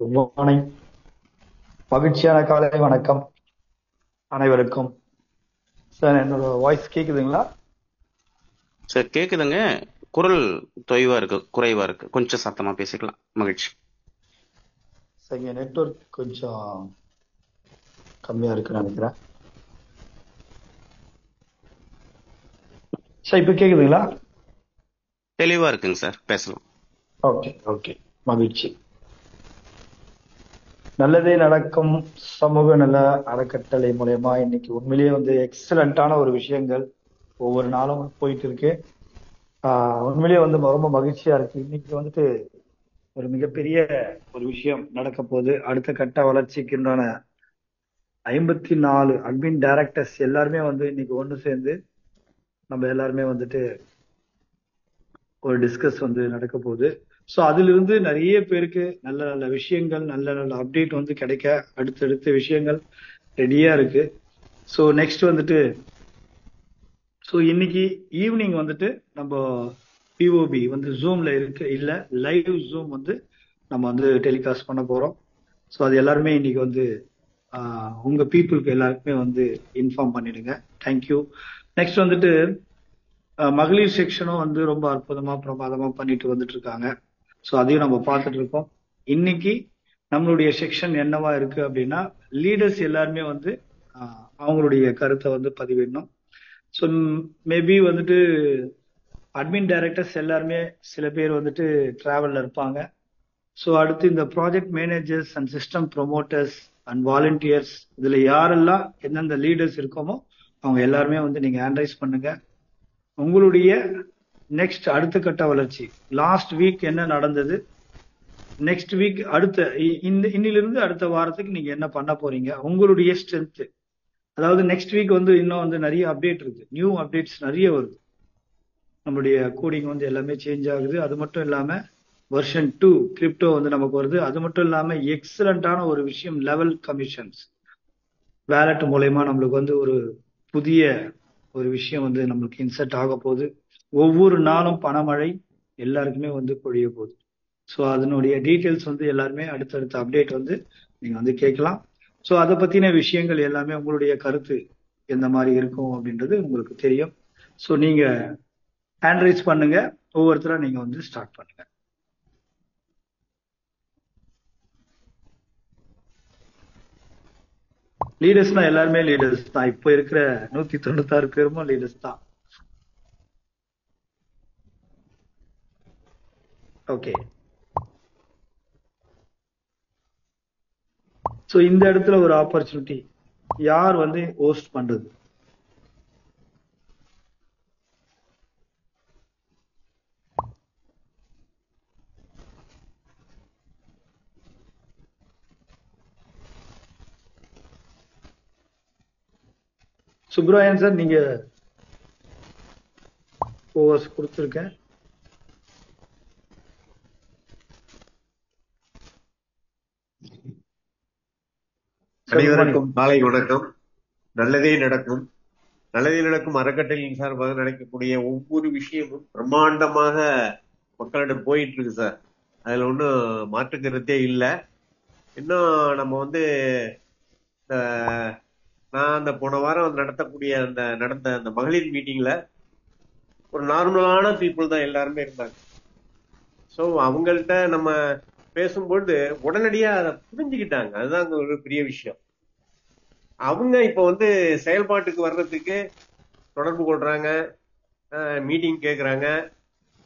Good morning. மகிழ்ச்சியான காலை வணக்கம் அனைவருக்கும். சார், என்னோட வாய்ஸ் கேக்குதுங்களா? சார் கேக்குதுங்க. குரல் குறைவா இருக்கு. கொஞ்சம் சத்தமா பேசிக்கலாம். மகிழ்ச்சி. சார், இங்க நெட்வொர்க் கொஞ்சம் கம்மியா இருக்குன்னு நினைக்கிறேன். சார், இப்ப கேக்குதுங்களா? தெளிவா இருக்குங்க சார், பேசலாம். ஓகே ஓகே, மகிழ்ச்சி. நல்லதே நடக்கும் சமூக நல அறக்கட்டளை மூலயமா இன்னைக்கு உண்மையிலேயே எக்ஸலண்டான ஒரு விஷயங்கள் ஒவ்வொரு நாளும் போயிட்டு இருக்கு. உண்மையிலேயே ரொம்ப மகிழ்ச்சியா இருக்கு. இன்னைக்கு ஒரு மிகப்பெரிய ஒரு விஷயம் நடக்க போகுது. அடுத்த கட்ட வளர்ச்சிக்குண்டான 54 அட்மின் டைரக்டர்ஸ் எல்லாருமே இன்னைக்கு ஒண்ணு சேர்ந்து நம்ம எல்லாருமே ஒரு டிஸ்கஸ் நடக்க போகுது. ஸோ அதிலிருந்து நிறைய பேருக்கு நல்ல நல்ல விஷயங்கள், நல்ல நல்ல அப்டேட் கிடைக்க அடுத்தடுத்த விஷயங்கள் ரெடியா இருக்கு. ஸோ நெக்ஸ்ட் ஸோ இன்னைக்கு ஈவினிங் நம்ம பிஓபி ஜூம்ல இருக்கு, இல்ல லைவ் ஜூம் நம்ம டெலிகாஸ்ட் பண்ண போறோம். ஸோ அது எல்லாருமே இன்னைக்கு உங்க பீப்புளுக்கு எல்லாருக்குமே இன்ஃபார்ம் பண்ணிடுங்க. தேங்க்யூ. நெக்ஸ்ட் மகளிர் செக்ஷனும் ரொம்ப அற்புதமா பிரமாதமா பண்ணிட்டு இருக்காங்க. ஸோ அதையும் நம்ம பார்த்துட்டு இருக்கோம். இன்னைக்கு நம்மளுடைய செக்ஷன் என்னவா இருக்கு அப்படின்னா, லீடர்ஸ் எல்லாருமே அவங்களுடைய கருத்தை பதிவிடணும். ஸோ மேபி அட்மின் டைரக்டர்ஸ் எல்லாருமே சில பேர் டிராவல்ல இருப்பாங்க. ஸோ அடுத்து இந்த project managers and system promoters and volunteers, இதுல யாரெல்லாம் எந்தெந்த லீடர்ஸ் இருக்கோமோ அவங்க எல்லாருமே நீங்க ஹேண்ட்ரைஸ் பண்ணுங்க. உங்களுடைய நெக்ஸ்ட் அடுத்த கட்ட வளர்ச்சி, லாஸ்ட் வீக் என்ன நடந்தது, நெக்ஸ்ட் வீக் அடுத்த இன்னிலிருந்து அடுத்த வாரத்துக்கு நீங்க என்ன பண்ண போறீங்க, உங்களுடைய ஸ்ட்ரென்த். அதாவது நெக்ஸ்ட் வீக் இன்னும் நிறைய அப்டேட் இருக்கு, நியூ அப்டேட்ஸ் நிறைய வருது. நம்மளுடைய கோடிங் எல்லாமே சேஞ்ச் ஆகுது. அது மட்டும் இல்லாம வெர்ஷன் 2 கிரிப்டோ நமக்கு வருது. அது மட்டும் இல்லாம எக்ஸலண்டான ஒரு விஷயம், லெவல் கமிஷன்ஸ் வேலட் மூலயமா நம்மளுக்கு ஒரு புதிய ஒரு விஷயம் நம்மளுக்கு இன்செர்ட் ஆக போகுது. ஒவ்வொரு நாளும் பணமழை எல்லாருக்குமே பொழிய போகுது. ஸோ அதனுடைய டீட்டெயில்ஸ் எல்லாருமே அடுத்தடுத்த அப்டேட் நீங்க கேட்கலாம். ஸோ அதை பத்தின விஷயங்கள் எல்லாமே உங்களுடைய கருத்து எந்த மாதிரி இருக்கும் அப்படின்றது உங்களுக்கு தெரியும். ஸோ நீங்க ஹேண்ட்ரைஸ் பண்ணுங்க, ஒவ்வொருத்தரா நீங்க ஸ்டார்ட் பண்ணுங்க. லீடர்ஸ்னா எல்லாருமே லீடர்ஸ் தான். இப்போ இருக்கிற 196 பேருமே லீடர்ஸ் தான். ஓகே. ஸோ இந்த இடத்துல ஒரு ஆப்பர்ச்சுனிட்டி, யார் ஹோஸ்ட் பண்றது? சுப்ராயன் சார், நீங்க ஓவர்ஸ் கொடுத்துருக்கேன். அனைவருக்கும் காலை வணக்கம். நல்லதே நடக்கும். நல்லதே நடக்கும் அறக்கட்டளையின் சார்பாக நடக்கக்கூடிய ஒவ்வொரு விஷயமும் பிரம்மாண்டமாக மக்களிடம் போயிட்டு இருக்கு சார். அதுல ஒன்றும் மாற்று கருத்தே இல்லை. இன்னும் நம்ம நான் அந்த போன வாரம் நடந்த அந்த மகளிர் மீட்டிங்ல ஒரு நார்மலான பீப்புள் தான் எல்லாருமே இருந்தாங்க. ஸோ அவங்கள்ட்ட நம்ம பேசும்பொழுது உடனடியா அதை புரிஞ்சுக்கிட்டாங்க. அதுதான் அங்க ஒரு பெரிய விஷயம். அவங்க இப்ப செயல்பாட்டுக்கு வர்றதுக்கு தொடர்பு கொள்றாங்க, மீட்டிங் கேட்கறாங்க.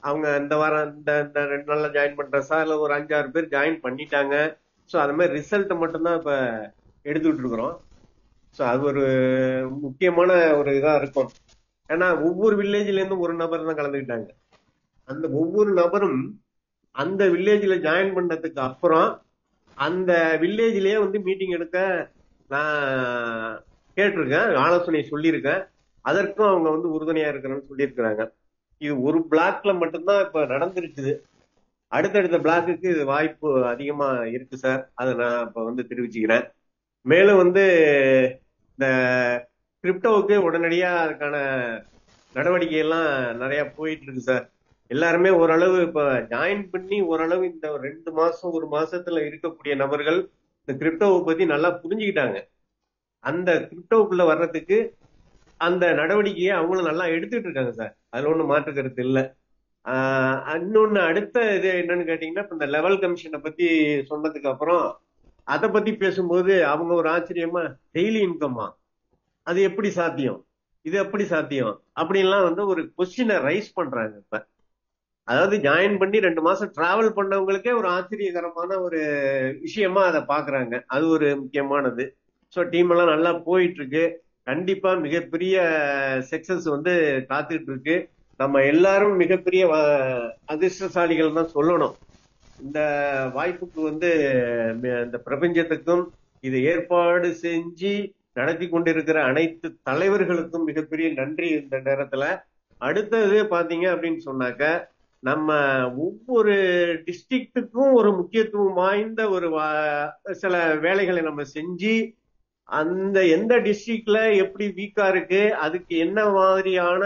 அவங்க இந்த வாரம் இந்த 2 நாள்ல ஜாயின் பண்றசா இல்ல ஒரு 5-6 பேர் ஜாயின் பண்ணிட்டாங்க. ஸோ அது மாதிரி ரிசல்ட் மட்டும்தான் இப்ப எடுத்துக்கிட்டு இருக்கிறோம். ஸோ அது ஒரு முக்கியமான ஒரு இதா இருக்கும். ஏன்னா ஒவ்வொரு வில்லேஜ்ல இருந்தும் ஒரு நபர் தான் கலந்துக்கிட்டாங்க. அந்த ஒவ்வொரு நபரும் அந்த வில்லேஜ்ல ஜாயின் பண்ணதுக்கு அப்புறம் அந்த வில்லேஜ்லயே மீட்டிங் எடுக்க நான் கேட்டிருக்கேன், ஆலோசனை சொல்லியிருக்கேன். அதற்கும் அவங்க உறுதுணையா இருக்கிறேன்னு சொல்லியிருக்கிறாங்க. இது ஒரு பிளாக்ல மட்டும்தான் இப்ப நடந்துருக்குது. அடுத்தடுத்த பிளாக்குக்கு இது வாய்ப்பு அதிகமா இருக்கு சார். அதை நான் இப்ப தெரிவிச்சுக்கிறேன். மேலும் இந்த கிரிப்டோவுக்கு உடனடியா அதுக்கான நடவடிக்கை எல்லாம் நிறைய போயிட்டு இருக்கு சார். எல்லாருமே ஓரளவு இப்ப ஜாயின் பண்ணி ஓரளவு இந்த 2 மாசம் 1 மாசத்துல இருக்கக்கூடிய நபர்கள் இந்த கிரிப்டோவை பத்தி நல்லா புரிஞ்சுக்கிட்டாங்க. அந்த கிரிப்டோவுக்குள்ள வர்றதுக்கு அந்த நடவடிக்கையை அவங்களும் நல்லா எடுத்துட்டு இருக்காங்க சார். அதுல ஒண்ணும் மாற்று கருத்து இல்லை. இன்னொன்னு அடுத்த இது என்னன்னு கேட்டீங்கன்னா, இப்ப இந்த லெவல் கமிஷனை பத்தி சொன்னதுக்கு அப்புறம் அதை பத்தி பேசும்போது அவங்க ஒரு ஆச்சரியமா டெய்லி இன்கம்மா, அது எப்படி சாத்தியம், இது எப்படி சாத்தியம் அப்படின்லாம் வந்து ஒரு கொஸ்டினை ரைஸ் பண்றாங்க. இப்ப அதாவது ஜாயின் பண்ணி 2 மாசம் டிராவல் பண்ணவங்களுக்கே ஒரு ஆச்சரியகரமான ஒரு விஷயமா அதை பாக்குறாங்க. அது ஒரு முக்கியமானது. ஸோ டீம் எல்லாம் நல்லா போயிட்டு இருக்கு. கண்டிப்பா மிகப்பெரிய சக்சஸ் வந்து காத்துட்டு இருக்கு. நம்ம எல்லாரும் மிகப்பெரிய அதிர்ஷ்டசாலிகள் தான் சொல்லணும். இந்த வாய்ப்புக்கு வந்து இந்த பிரபஞ்சத்துக்கும் இது ஏற்பாடு செஞ்சு நடத்தி கொண்டிருக்கிற அனைத்து தலைவர்களுக்கும் மிகப்பெரிய நன்றி இந்த நேரத்துல. அடுத்தது பாத்தீங்க அப்படின்னு சொன்னாக்க, நம்ம ஒவ்வொரு டிஸ்ட்ரிக்ட்டுக்கும் ஒரு முக்கியத்துவம் வாய்ந்த ஒரு சில வேலைகளை நம்ம செஞ்சு அந்த எந்த டிஸ்ட்ரிக்ட்ல எப்படி வீக்கா இருக்கு, அதுக்கு என்ன மாதிரியான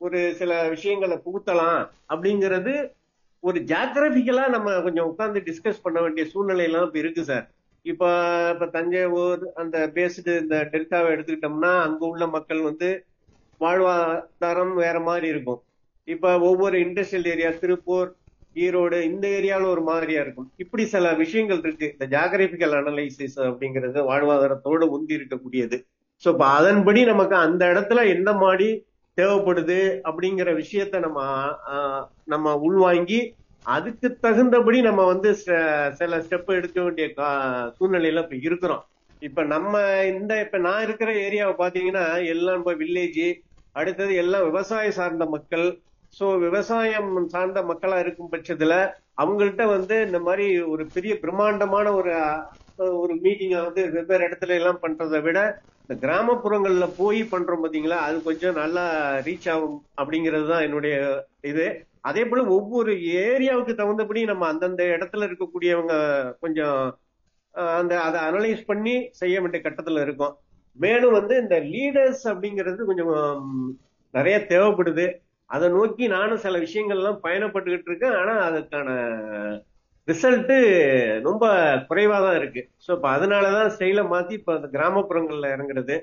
ஒரு சில விஷயங்களை புகுத்தலாம் அப்படிங்கிறது ஒரு ஜியாகிரபிக்கலா நம்ம கொஞ்சம் உட்கார்ந்து டிஸ்கஸ் பண்ண வேண்டிய சூழ்நிலை எல்லாம் இப்ப இருக்கு சார். இப்ப இப்ப தஞ்சாவூர் அந்த பேஸ்டு இந்த டெல்டாவை எடுத்துக்கிட்டோம்னா அங்க உள்ள மக்கள் வந்து வாழ்வாதாரம் வேற மாதிரி இருக்கும். இப்ப ஒவ்வொரு இண்டஸ்ட்ரியல் ஏரியா திருப்பூர் ஈரோடு இந்த ஏரியாவில் ஒரு மாதிரியா இருக்கும். இப்படி சில விஷயங்கள் இருக்கு. இந்த ஜியாகிரபிக்கல் அனலைசிஸ் அப்படிங்கிறது வாழ்வாதாரத்தோடு உந்தி இருக்கக்கூடியது. ஸோ இப்ப அதன்படி நமக்கு அந்த இடத்துல என்ன மாதிரி தேவைப்படுது அப்படிங்கிற விஷயத்த நம்ம உள்வாங்கி அதுக்கு தகுந்தபடி நம்ம வந்து சில ஸ்டெப் எடுக்க வேண்டிய சூழ்நிலையில இப்ப இருக்கிறோம். இப்ப நம்ம இப்ப நான் இருக்கிற ஏரியாவை பாத்தீங்கன்னா எல்லாம் இப்ப வில்லேஜ், அடுத்தது எல்லாம் விவசாயம் சார்ந்த மக்கள். ஸோ விவசாயம் சார்ந்த மக்களா இருக்கும் பட்சத்துல அவங்கள்ட்ட வந்து இந்த மாதிரி ஒரு பெரிய பிரம்மாண்டமான ஒரு மீட்டிங்கை வந்து வெவ்வேறு இடத்துல எல்லாம் பண்றதை விட இந்த கிராமப்புறங்கள்ல போய் பண்றோம் பாத்தீங்களா, அது கொஞ்சம் நல்லா ரீச் ஆகும் அப்படிங்கிறது தான் என்னுடைய இது. அதே போல ஒவ்வொரு ஏரியாவுக்கு தகுந்தபடி நம்ம அந்தந்த இடத்துல இருக்கக்கூடியவங்க கொஞ்சம் அதை அனலைஸ் பண்ணி செய்ய வேண்டிய கட்டத்துல இருக்கும். மேலும் வந்து இந்த லீடர்ஸ் அப்படிங்கிறது கொஞ்சம் நிறைய தேவைப்படுது. அதை நோக்கி நானும் சில விஷயங்கள்லாம் பயணப்பட்டுக்கிட்டு இருக்கேன். ஆனா அதுக்கான ரிசல்ட்டு ரொம்ப குறைவா தான் இருக்கு. ஸோ இப்போ அதனாலதான் ஸ்டைல மாத்தி இப்ப அந்த கிராமப்புறங்கள்ல இறங்குறது.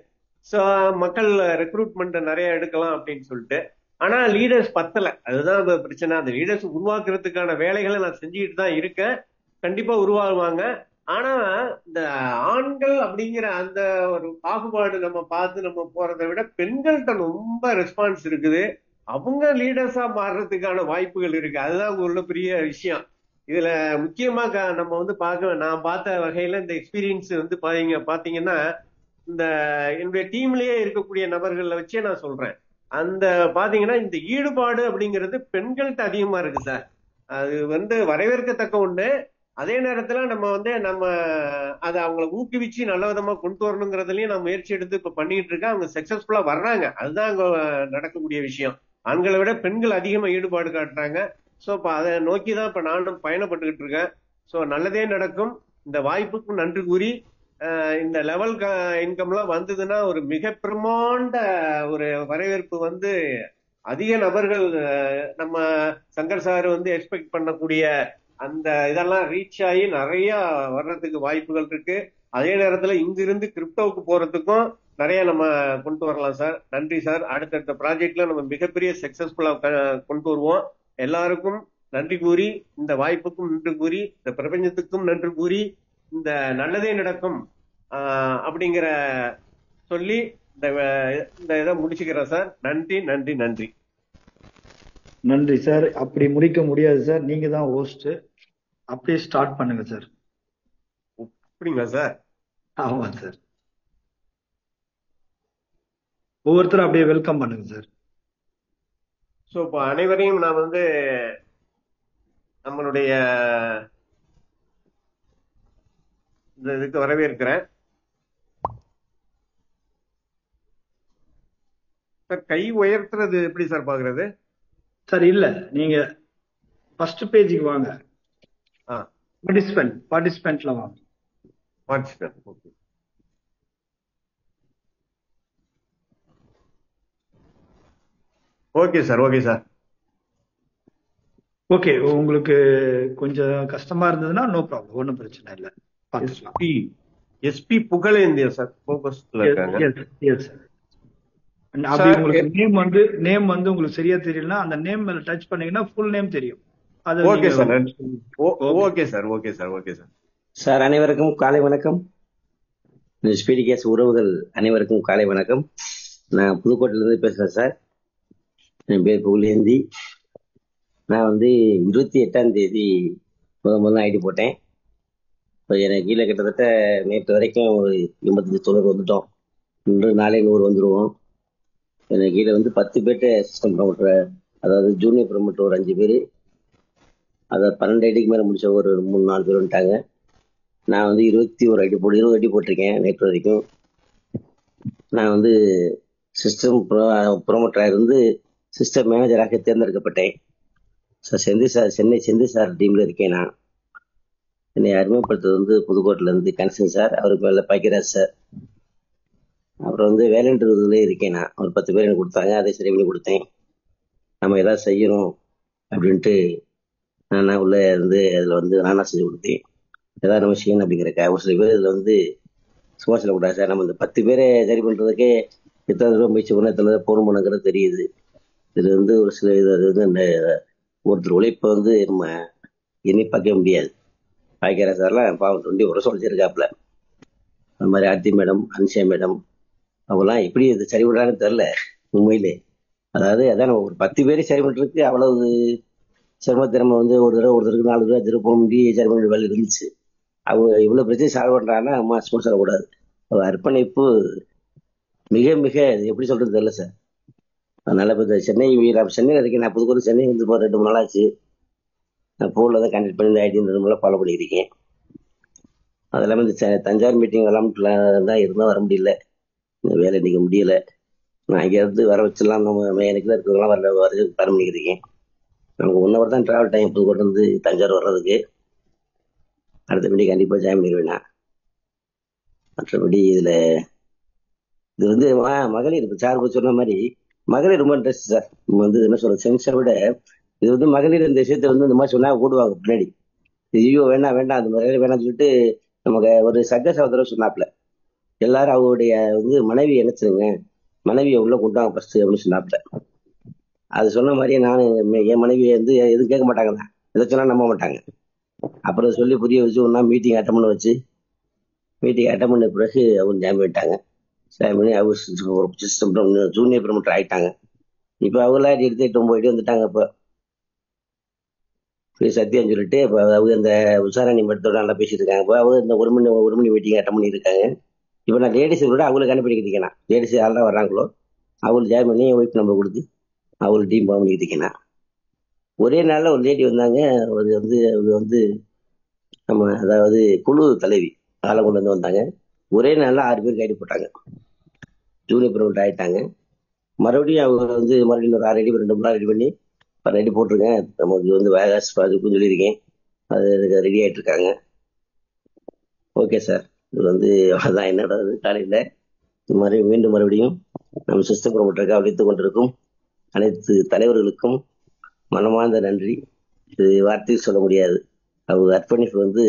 ஸோ மக்கள் ரெக்ரூட்மெண்ட் நிறைய எடுக்கலாம் அப்படின்னு சொல்லிட்டு. ஆனா லீடர்ஸ் பத்தல, அதுதான் பிரச்சனை. அந்த லீடர்ஸ் உருவாக்குறதுக்கான வேலைகளை நான் செஞ்சுக்கிட்டு தான் இருக்கேன். கண்டிப்பா உருவாகுவாங்க. ஆனா இந்த ஆண்கள் அப்படிங்கிற அந்த ஒரு பாகுபாடு நம்ம பார்த்து நம்ம போறதை விட பெண்கள்கிட்ட ரொம்ப ரெஸ்பான்ஸ் இருக்குது. அவங்க லீடர்ஸா மாறுறதுக்கான வாய்ப்புகள் இருக்கு. அதுதான் உள்ள பெரிய விஷயம். இதுல முக்கியமா நம்ம வந்து நான் பார்த்த வகையில இந்த எக்ஸ்பீரியன்ஸ் வந்து பாத்தீங்கன்னா இந்த என்னுடைய டீம்லயே இருக்கக்கூடிய நபர்களை வச்சே நான் சொல்றேன். அந்த பாத்தீங்கன்னா இந்த ஈடுபாடு அப்படிங்கிறது பெண்கள்கிட்ட அதிகமா இருக்கு சார். அது வந்து வரவேற்கத்தக்க ஒண்ணு. அதே நேரத்துல நம்ம அதை அவங்களை ஊக்குவிச்சு நல்ல விதமா கொண்டு வரணுங்கிறதுலயும் நான் முயற்சி எடுத்து இப்ப பண்ணிட்டு இருக்கேன். அவங்க சக்சஸ்ஃபுல்லா வர்றாங்க. அதுதான் அங்க நடக்கக்கூடிய விஷயம். ஆண்களை விட பெண்கள் அதிகமா ஈடுபாடு காட்டுறாங்க. ஸோ இப்ப அதை நோக்கிதான் இப்ப நானும் பயணப்பட்டுக்கிட்டு இருக்கேன். ஸோ நல்லதே நடக்கும். இந்த வாய்ப்புக்கும் நன்றி கூறி இந்த லெவல் இன்கம்லாம் வந்ததுன்னா ஒரு மிக பிரமாண்ட ஒரு வரவேற்பு வந்து அதிக நபர்கள் நம்ம சங்கர் சார் வந்து எக்ஸ்பெக்ட் பண்ணக்கூடிய அந்த இதெல்லாம் ரீச் ஆகி நிறைய வர்றதுக்கு வாய்ப்புகள் இருக்கு. அதே நேரத்துல இங்கிருந்து கிரிப்டோவுக்கு போறதுக்கும் நிறைய நம்ம கொண்டு வரலாம் சார். நன்றி சார். அடுத்தடுத்த ப்ராஜெக்ட்ல நம்ம மிகப்பெரிய சக்சஸ்ஃபுல்லா கொண்டு வருவோம். எல்லாருக்கும் நன்றி கூறி, இந்த வாய்ப்புக்கும் நன்றி கூறி, இந்த பிரபஞ்சத்துக்கும் நன்றி கூறி, இந்த நல்லதே நடக்கும் அப்படிங்கிற சொல்லி இந்த இதை முடிச்சுக்கிறேன் சார். நன்றி நன்றி நன்றி நன்றி சார். அப்படி முடிக்க முடியாது சார், நீங்க தான் ஹோஸ்ட். அப்படியே ஸ்டார்ட் பண்ணுங்க சார். அப்படிங்களா சார்? ஆமா சார். ஒவ்வொருத்தரும் அப்படியே வெல்கம் பண்ணுங்க சார். ஸோ இப்போ அனைவரையும் நான் வந்து நம்மளுடைய இந்த இதுக்கு வரவேற்கிறேன் சார். கை உயர்த்துறது எப்படி சார் பாக்குறது சார்? இல்ல, நீங்க ஃபர்ஸ்ட் பேஜுக்கு வாங்க. பார்ட்டிசிபென்ட்ல வாங்க. Okay sir. Okay sir. Okay, உங்களுக்கு கொஞ்சம் கஷ்டமா இருந்ததுன்னா நோ ப்ராப்ளம், ஒன்றும் பிரச்சனை இல்லை, பார்த்துக்கலாம். எஸ்பி எஸ்பி புகழேந்தியன் சார் போக்கஸ்ல இருக்காங்க. Yes sir. அப்படி சார் உங்களுக்கு நேம் வந்து உங்களுக்கு சரியா தெரியலனா அந்த நேம் மேல டச் பண்ணீங்கன்னா ஃபுல் நேம் தெரியும். அது ஓகே நீங்க sir. Okay okay sir. Okay sir. Okay sir. Sir அனைவருக்கும் காலை வணக்கம். ஸ்பீடி கேஸ் உறவுகள் அனைவருக்கும் காலை வணக்கம். நான் புதுக்கோட்டையிலிருந்து பேசுறேன் சார். என் பேர் புகழேந்தி. நான் வந்து 28ஆம் தேதி முதல்ல ஐடி போட்டேன். இப்போ எனக்கு கீழே கிட்டத்தட்ட நேற்று வரைக்கும் ஒரு 85-90 வந்துட்டோம். இன்று நாளை 100 வந்துடுவோம். எனக்கு கீழே வந்து 10 பேர்ட்ட சிஸ்டம் ப்ரமோட்டர், அதாவது ஜூனியர் ப்ரமோட்டர் ஒரு 5 பேர், அதை 12 ஐடிக்கு மேலே முடிச்ச ஒரு 3-4 பேர் வந்துட்டாங்க. நான் வந்து 20 ஐடி போட்டிருக்கேன் நேற்று வரைக்கும். நான் வந்து சிஸ்டம் ப்ரொமோட்டராக இருந்து சிஸ்டம் மேனேஜராக தேர்ந்தெடுக்கப்பட்டேன். சார் சென்னை செந்தில் சார் டீம்ல இருக்கேன். நான் என்னை அறிமுகப்படுத்துறது வந்து புதுக்கோட்டையில இருந்து கன்சன் சார், அவருக்கு மேல பாக்கியராஜ் சார். அப்புறம் வந்து வேலைன்றதுல இருக்கேன். நான் ஒரு 10 பேர் எனக்கு கொடுத்தாங்க, அதை சரி பண்ணி கொடுத்தேன். நம்ம ஏதாவது செய்யணும் அப்படின்ட்டு நான் உள்ள இருந்து அதில் வந்து நானா செஞ்சு கொடுத்தேன். ஏதாவது நம்ம செய்யணும் அப்படிங்கிறக்க ஒரு சில பேர் இதில் வந்து சும்மா சொல்லக்கூடாது சார். நம்ம இந்த 10 பேரை சரி பண்றதுக்கே எத்தனை தடவை முயற்சி பண்ண எத்தனை தடவை போன் பண்ணுங்கிறது தெரியுது. இதுல வந்து ஒரு சில இது வந்து இந்த ஒருத்தர் உழைப்பை வந்து நம்ம எண்ணி பார்க்க முடியாது. பாய்க்கிற சார்லாம் பாவம் 20 வருஷம் வச்சிருக்காப்புல. அந்த மாதிரி ஆர்த்தி மேடம், அன்சியா மேடம், அவங்களாம் எப்படி இது சரி பண்றாங்கன்னு தெரியல உண்மையிலே. அதாவது அதான் நம்ம ஒரு 10 பேரை சரி பண்றதுக்கு அவ்வளவு சிரமத்திறமை வந்து ஒரு தடவைக்கு 4 தடவை திருப்ப முடிய சரி பண்ண வேலை இருந்துச்சு. அவங்க இவ்வளவு பிரச்சனை சால்வ் பண்றாங்கன்னா அம்மா சும்மா சொல்லக்கூடாது. அர்ப்பணிப்பு மிக மிக எப்படி சொல்றது தெரியல சார். அதனால இப்போ சென்னையில் இருக்கேன். நான் புதுக்கோட்டை சென்னை வந்து 2 நாள் ஆச்சு. நான் போன்ல தான் கண்டக்ட் பண்ணி இந்த ஐடி ஃபாலோ பண்ணியிருக்கேன். அது இல்லாமல் இந்த தஞ்சாவூர் மீட்டிங் எல்லாம் தான் இருந்தால் வர முடியல, இந்த வேலை இன்னைக்கு முடியல. நான் இங்கேருந்து வர வச்சிடலாம், நம்ம எனக்கு தான் இருக்கிறவங்களாம் வர பண்ணிக்கிறேன். நமக்கு 1 ஹவர் தான் டிராவல் டைம் புதுக்கோட்டை வந்து தஞ்சாவூர் வர்றதுக்கு. அடுத்த மீட்டிங் கண்டிப்பாக ஜாயின் பண்ணிடுவேன். மற்றபடி இது வந்து மகளிர் சார்பு சொன்ன மாதிரி மகளிர் ரொம்ப இன்ட்ரெஸ்ட் சார். வந்து என்ன சொல்ற சென்ஸை விட இது வந்து மகளிர் இந்த விஷயத்த வந்து இந்த மாதிரி சொன்னா கூடுவாங்க பின்னாடி. ஐயோ வேண்டாம் அந்த மகளிர் வேணாம்னு சொல்லிட்டு நமக்கு ஒரு சக சகோதரர் சொன்னாப்ல, எல்லாரும் அவங்களுடைய வந்து மனைவி நினைச்சிருங்க, மனைவியை உள்ள கொண்டாங்க ஃபர்ஸ்ட் அப்படின்னு சொன்னாப்ல. அது சொன்ன மாதிரியே நான் என் மனைவியை வந்து எதுவும் கேட்க மாட்டாங்க தான், எதை சொன்னா நம்ப மாட்டாங்க. அப்புறம் சொல்லி புரிய வச்சு ஒன்னா மீட்டிங் அட்டன் பண்ண வச்சு பிறகு அவங்க ஜாயின் பண்ணிட்டாங்க. ஜாயின் பண்ணி அவங்க சிஸ்டம் ஜூனியர் ப்ரமோட்டர் ஆயிட்டாங்க. இப்போ அவங்களா எடுத்து 9 வந்துட்டாங்க. இப்போ சத்தியம் சொல்லிட்டு இப்போ அவங்க இந்த உஷாராணி மட்டத்தோட நல்லா பேசிட்டு இருக்காங்க. இப்போ அவங்க இந்த ஒரு மணி மீட்டிங் அட்டன் பண்ணியிருக்காங்க. இப்போ நான் லேடிஸ் கூட அவங்களுக்கு அனுப்பிக்கிட்டு இருக்கேன். லேடிஸ் யாரெல்லாம் வர்றாங்களோ அவங்களுக்கு ஜாயின் பண்ணி ஒய்ஃப் நம்பர் கொடுத்து அவங்களுக்கு டீம் பண்ணிக்கிட்டு இருக்கேன். ஒரே நாளில் ஒரு லேடி வந்தாங்க. அவங்க வந்து நம்ம அதாவது குழு தலைவி ஆளை கொண்டு வந்து வந்தாங்க. ஒரே நாளில் 6 பேர் கைடு போட்டாங்க, ஜூனியர் ப்ரமோட்டர் ஆயிட்டாங்க. மறுபடியும் அவங்க வந்து மறுபடியும் ஒரு 6 ஐடி 2 மணி நேரம் ரெடி பண்ணி ரெடி போட்டிருக்கேன். நமக்கு வந்து வேகாஸ் அதுக்கும் சொல்லியிருக்கேன், அது ரெடி ஆகிட்டு இருக்காங்க. Okay sir. இது வந்து அதான் என்னோட காலையில் இது மாதிரி மறுபடியும் நம்ம சிஸ்டம் ப்ரமோட்டருக்காக அழைத்து கொண்டிருக்கும் அனைத்து தலைவர்களுக்கும் மனமார்ந்த நன்றி. இது வார்த்தையில் சொல்ல முடியாது. அவங்க அர்ப்பணிப்பு வந்து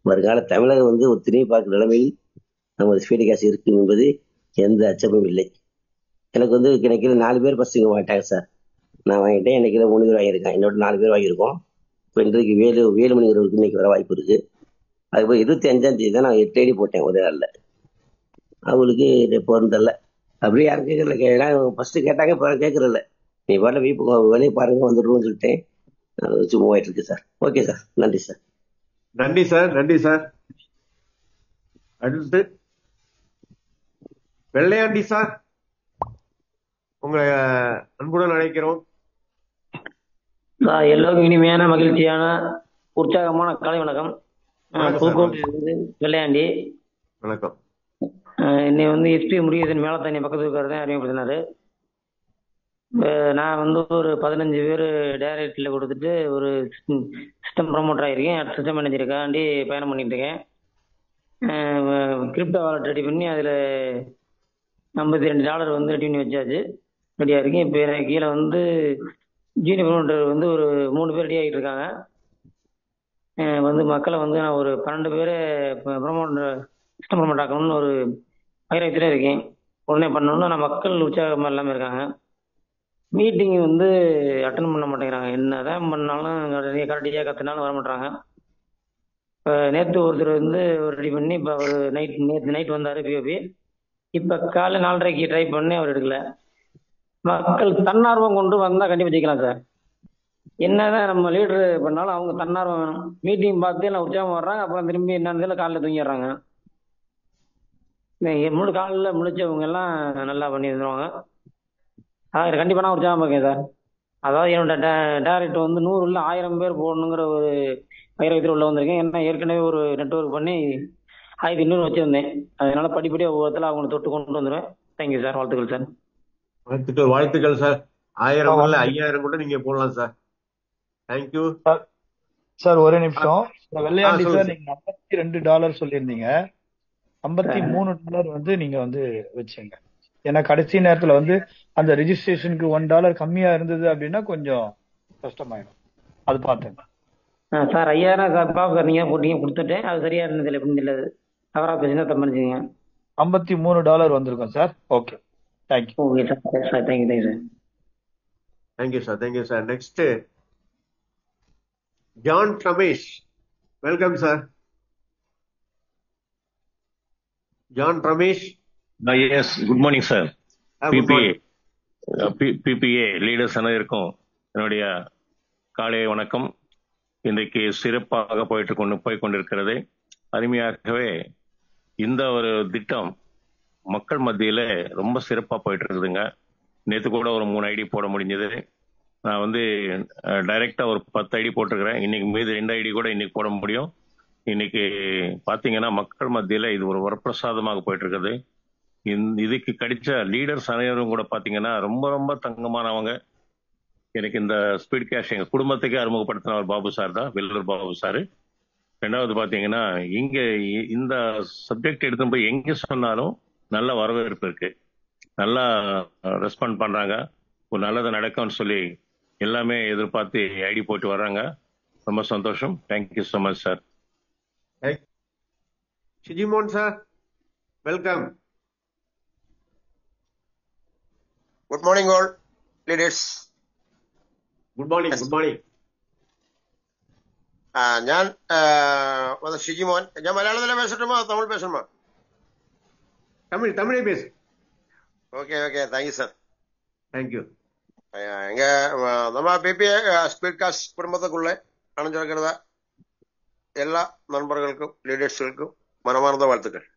வருங்கால தமிழகம் வந்து ஒரு திரும்பி பார்க்குற நிலைமையில் நம்ம ஸ்பீடி கேஸ் இருக்கு என்பது எந்த அச்சமும் இல்லை. எனக்கு வந்து கிடைக்கிற 4 பேர் ஃபர்ஸ்ட் இங்கே வாங்கிட்டாங்க சார். நான் வாங்கிட்டேன். இன்னைக்கு 3 பேர் வாங்கியிருக்கேன். என்னோட 4 பேர் வாங்கியிருக்கோம். இப்போ இன்றைக்கு வேலுமணிங்கிறவருக்கு இன்னைக்கு வர வாய்ப்பு இருக்கு. அதுபோல் 25ஆம் தேதி தான் நான் 8 ஐடி போட்டேன் ஒரே நாளில். அவங்களுக்கு இப்போ தெரியல, அப்படியே யாரும் கேட்கறல. ஃபர்ஸ்ட் கேட்டாங்க, இப்போ கேட்கறதில்ல. நீ பாட்டில் வெளியே பாருங்க வந்துடுவோம்னு சொல்லிட்டேன். அது வச்சு மூவ் ஆயிட்டு இருக்கு சார். ஓகே சார், நன்றி சார். நன்றி சார். அடுத்து வெள்ளையாண்டி சார், உங்களை அன்புடன் அழைக்கிறோம். எல்லோருக்கும் இனிமையான மகிழ்ச்சியான உற்சாகமான காலை வணக்கம். புதுக்கோட்டையிலிருந்து வெள்ளையாண்டி. வணக்கம். என்னை வந்து எஸ்பி முருகேசன் மேலத்தானி பக்கத்து இருக்காரு அறிமுகப்படுத்தினாரு. நான் வந்து ஒரு 15 பேர் டைரக்ட்ல கொடுத்துட்டு ஒரு சிஸ்டம் ப்ரமோட்டர் ஆயிருக்கேன். சிஸ்டம் மேனேஜருக்காண்டி பயணம் பண்ணிட்டு இருக்கேன். கிரிப்டோ வாலெட் ரெடி பண்ணி அதில் $52 வந்து ரெடி பண்ணி வச்சாச்சு, ரெடியாக இருக்கேன். இப்போ எனக்கு கீழே வந்து ஜூனியர் ப்ரொமோட்டர் வந்து ஒரு 3 பேர் ரெடி ஆகிட்டு இருக்காங்க. வந்து மக்களை வந்து நான் ஒரு 12 பேரை ப்ரொமோட்டர் சிஸ்டம் ப்ரொமோட் ஆக்கணும்னு ஒரு வைராக்கியத்தில் இருக்கேன். உடனே பண்ணணும்னு நான் மக்கள் உற்சாகமாக எல்லாமே இருக்காங்க. மீட்டிங் வந்து அட்டன் பண்ண மாட்டேங்கிறாங்க. என்னதான் பண்ணாலும் கரெக்டாக கத்தினாலும் வர மாட்டாங்க. இப்போ நேற்று ஒருத்தர் வந்து ரெடி பண்ணி இப்போ ஒரு நேற்று நைட் வந்தார் பிஓபி. இப்போ காலை 4:30க்கு ட்ரை பண்ணி அவர் எடுக்கல. மக்கள் தன்னார்வம் கொண்டு வந்தால் கண்டிப்பாக ஜெயிக்கலாம் சார். என்னதான் நம்ம லீடர் பண்ணாலும் அவங்க தன்னார்வம் வேணும். மீட்டிங் பார்த்து எல்லாம் உற்சாகம் வர்றாங்க, அப்புறம் திரும்பி என்னன்னு காலையில் தூங்கிடுறாங்க. காலையில் முழிச்சவங்க எல்லாம் நல்லா பண்ணி வந்துடுவாங்க. அதான் கண்டிப்பாக நான் உற்சாகம் இருக்கேன் சார். அதாவது என்னோட டைரக்ட் வந்து 100 இல்லை 1000 பேர் போடணுங்கிற ஒரு வைரத்தில் உள்ள வந்திருக்கேன். ஏன்னா ஏற்கனவே ஒரு நெட்வொர்க் பண்ணி 1200 வச்சிருந்தேன். அதனால படிப்படியாக ஒவ்வொருத்தரும் அவங்களை தொட்டு கொண்டு வந்துடுவேன். Thank you sir. வாழ்த்துக்கள் சார். வாழ்த்துக்கள் சார். 1000 இல்ல 5000 கூட நீங்க போடலாம் சார். Thank you sir. ஒரு நிமிஷம். வெள்ளையாண்டி சொல்லுங்க சார், நீங்க $52 சொல்லியிருந்தீங்க. $53 வந்து நீங்க வந்து வச்சுங்க. ஏன்னா கடைசி நேரத்துல வந்து அந்த ரெஜிஸ்ட்ரேஷனுக்கு $1 கம்மியா இருந்தது அப்படின்னா கொஞ்சம் கஷ்டமாயிடும். அது பார்த்தேன் சார். 5000 சார் நீங்க போட்டீங்க கொடுத்துட்டேன். அது சரியா இருந்தது எப்படின்னு தெரியல. தவறா பேசினா தம்பிச்சிங்க. $53 வந்திருக்கும் sir. Okay, thank you. Okay sir. Thank you sir. Thank you sir. Next John Ramesh. Welcome sir. John Ramesh. Yes, good morning, sir. Good morning. PPA leaders அனைவருக்கும் என்னுடைய காலை வணக்கம். இன்றைக்கு சிறப்பாக போய் கொண்டிருக்கிறது. அருமையாகவே இந்த ஒரு திட்டம் மக்கள் மத்தியில ரொம்ப சிறப்பா போயிட்டு இருக்குதுங்க. நேற்று கூட ஒரு 3 ஐடி போட முடிஞ்சது. நான் வந்து டைரக்டா ஒரு 10 ஐடி போட்டிருக்கிறேன். இன்னைக்கு மீது 2 ஐடி கூட இன்னைக்கு போட முடியும். இன்னைக்கு பாத்தீங்கன்னா மக்கள் மத்தியில இது ஒரு வரப்பிரசாதமாக போயிட்டு இருக்குது. இதுக்கு கிடைச்ச லீடர்ஸ் அனைவரும் கூட பாத்தீங்கன்னா ரொம்ப ரொம்ப தங்கமானவங்க. எனக்கு இந்த ஸ்பீட் கேஷ் எங்க குடும்பத்துக்கே அறிமுகப்படுத்தினவர் பாபு சார் தான், வெள்ளூர் பாபு சார். ரெண்டாவது பாத்தீங்கன்னா இங்க இந்த சப்ஜெக்ட் எடுத்து போய் எங்க சொன்னாலும் நல்ல வரவேற்பு இருக்கு, நல்லா ரெஸ்பாண்ட் பண்றாங்க. ஒரு நல்லதை நடக்கும்னு சொல்லி எல்லாமே எதிர்பார்த்து ஐடி போட்டு வர்றாங்க. ரொம்ப சந்தோஷம். Thank you so much sir. Sijimon sir, welcome. Good morning all leaders. Good morning. ഞാൻ ഷിജിമോൻ. ഞാൻ മലയാളത്തിലെ പേസട്ടുമോ തമിഴ് പേസണമോ? தமிழே பேசு. Okay thank you sir. தேங்க்யூ. எங்க நம்ம பிபிஏ ஸ்பீட் காஸ்ட் குடும்பத்துக்குள்ள அணைஞ்சிருக்கிறத எல்லா நண்பர்களுக்கும் லீடர்ஸ்களுக்கும் மனமார்ந்த வாழ்த்துக்கள்.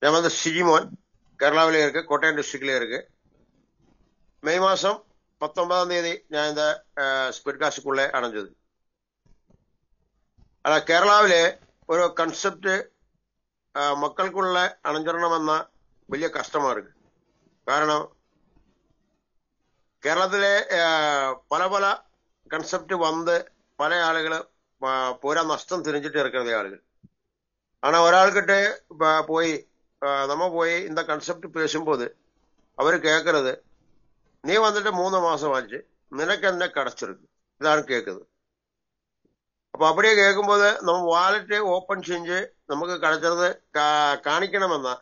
ഞാൻ வந்து ഷിജിമോൻ, കേരളാവിലെ இருக்கு, കോട്ടയം டிஸ்ட்ரிக்ட்ல இருக்கு. மே மாசம் 19ஆம் தேதி ഞാൻ இந்த ஸ்பீட் காஸ்டுக்குள்ள அணைஞ்சது. ஆனா കേരളാവിലെ ஒரு கன்செப்ட் மக்களுக்குள்ள அணைஞ்சிடണമെന്ന വലിയ കഷ്ടമാ இருக்கு. കാരണം കേരളത്തിലെ പല கன்செப்ட் வந்து பல ஆளுகள் பூரா நஷ்டம் தெரிஞ்சிட்டு இருக்கிற ஆளுகள். ஆனா ஒராள்கிட்ட நம்ம போய் இந்த கன்செப்ட் பேசும்போது அவரு கேட்கறது, நீ வந்துட்டு 3 மாசம் ஆச்சு, நினைக்க என்ன கிடைச்சிருக்கு, இதான் கேட்குது. அப்ப அப்படியே கேட்கும்போது நம்ம வாலெட்டை ஓப்பன் செஞ்சு நமக்கு கிடைச்சது காணிக்கணும்னா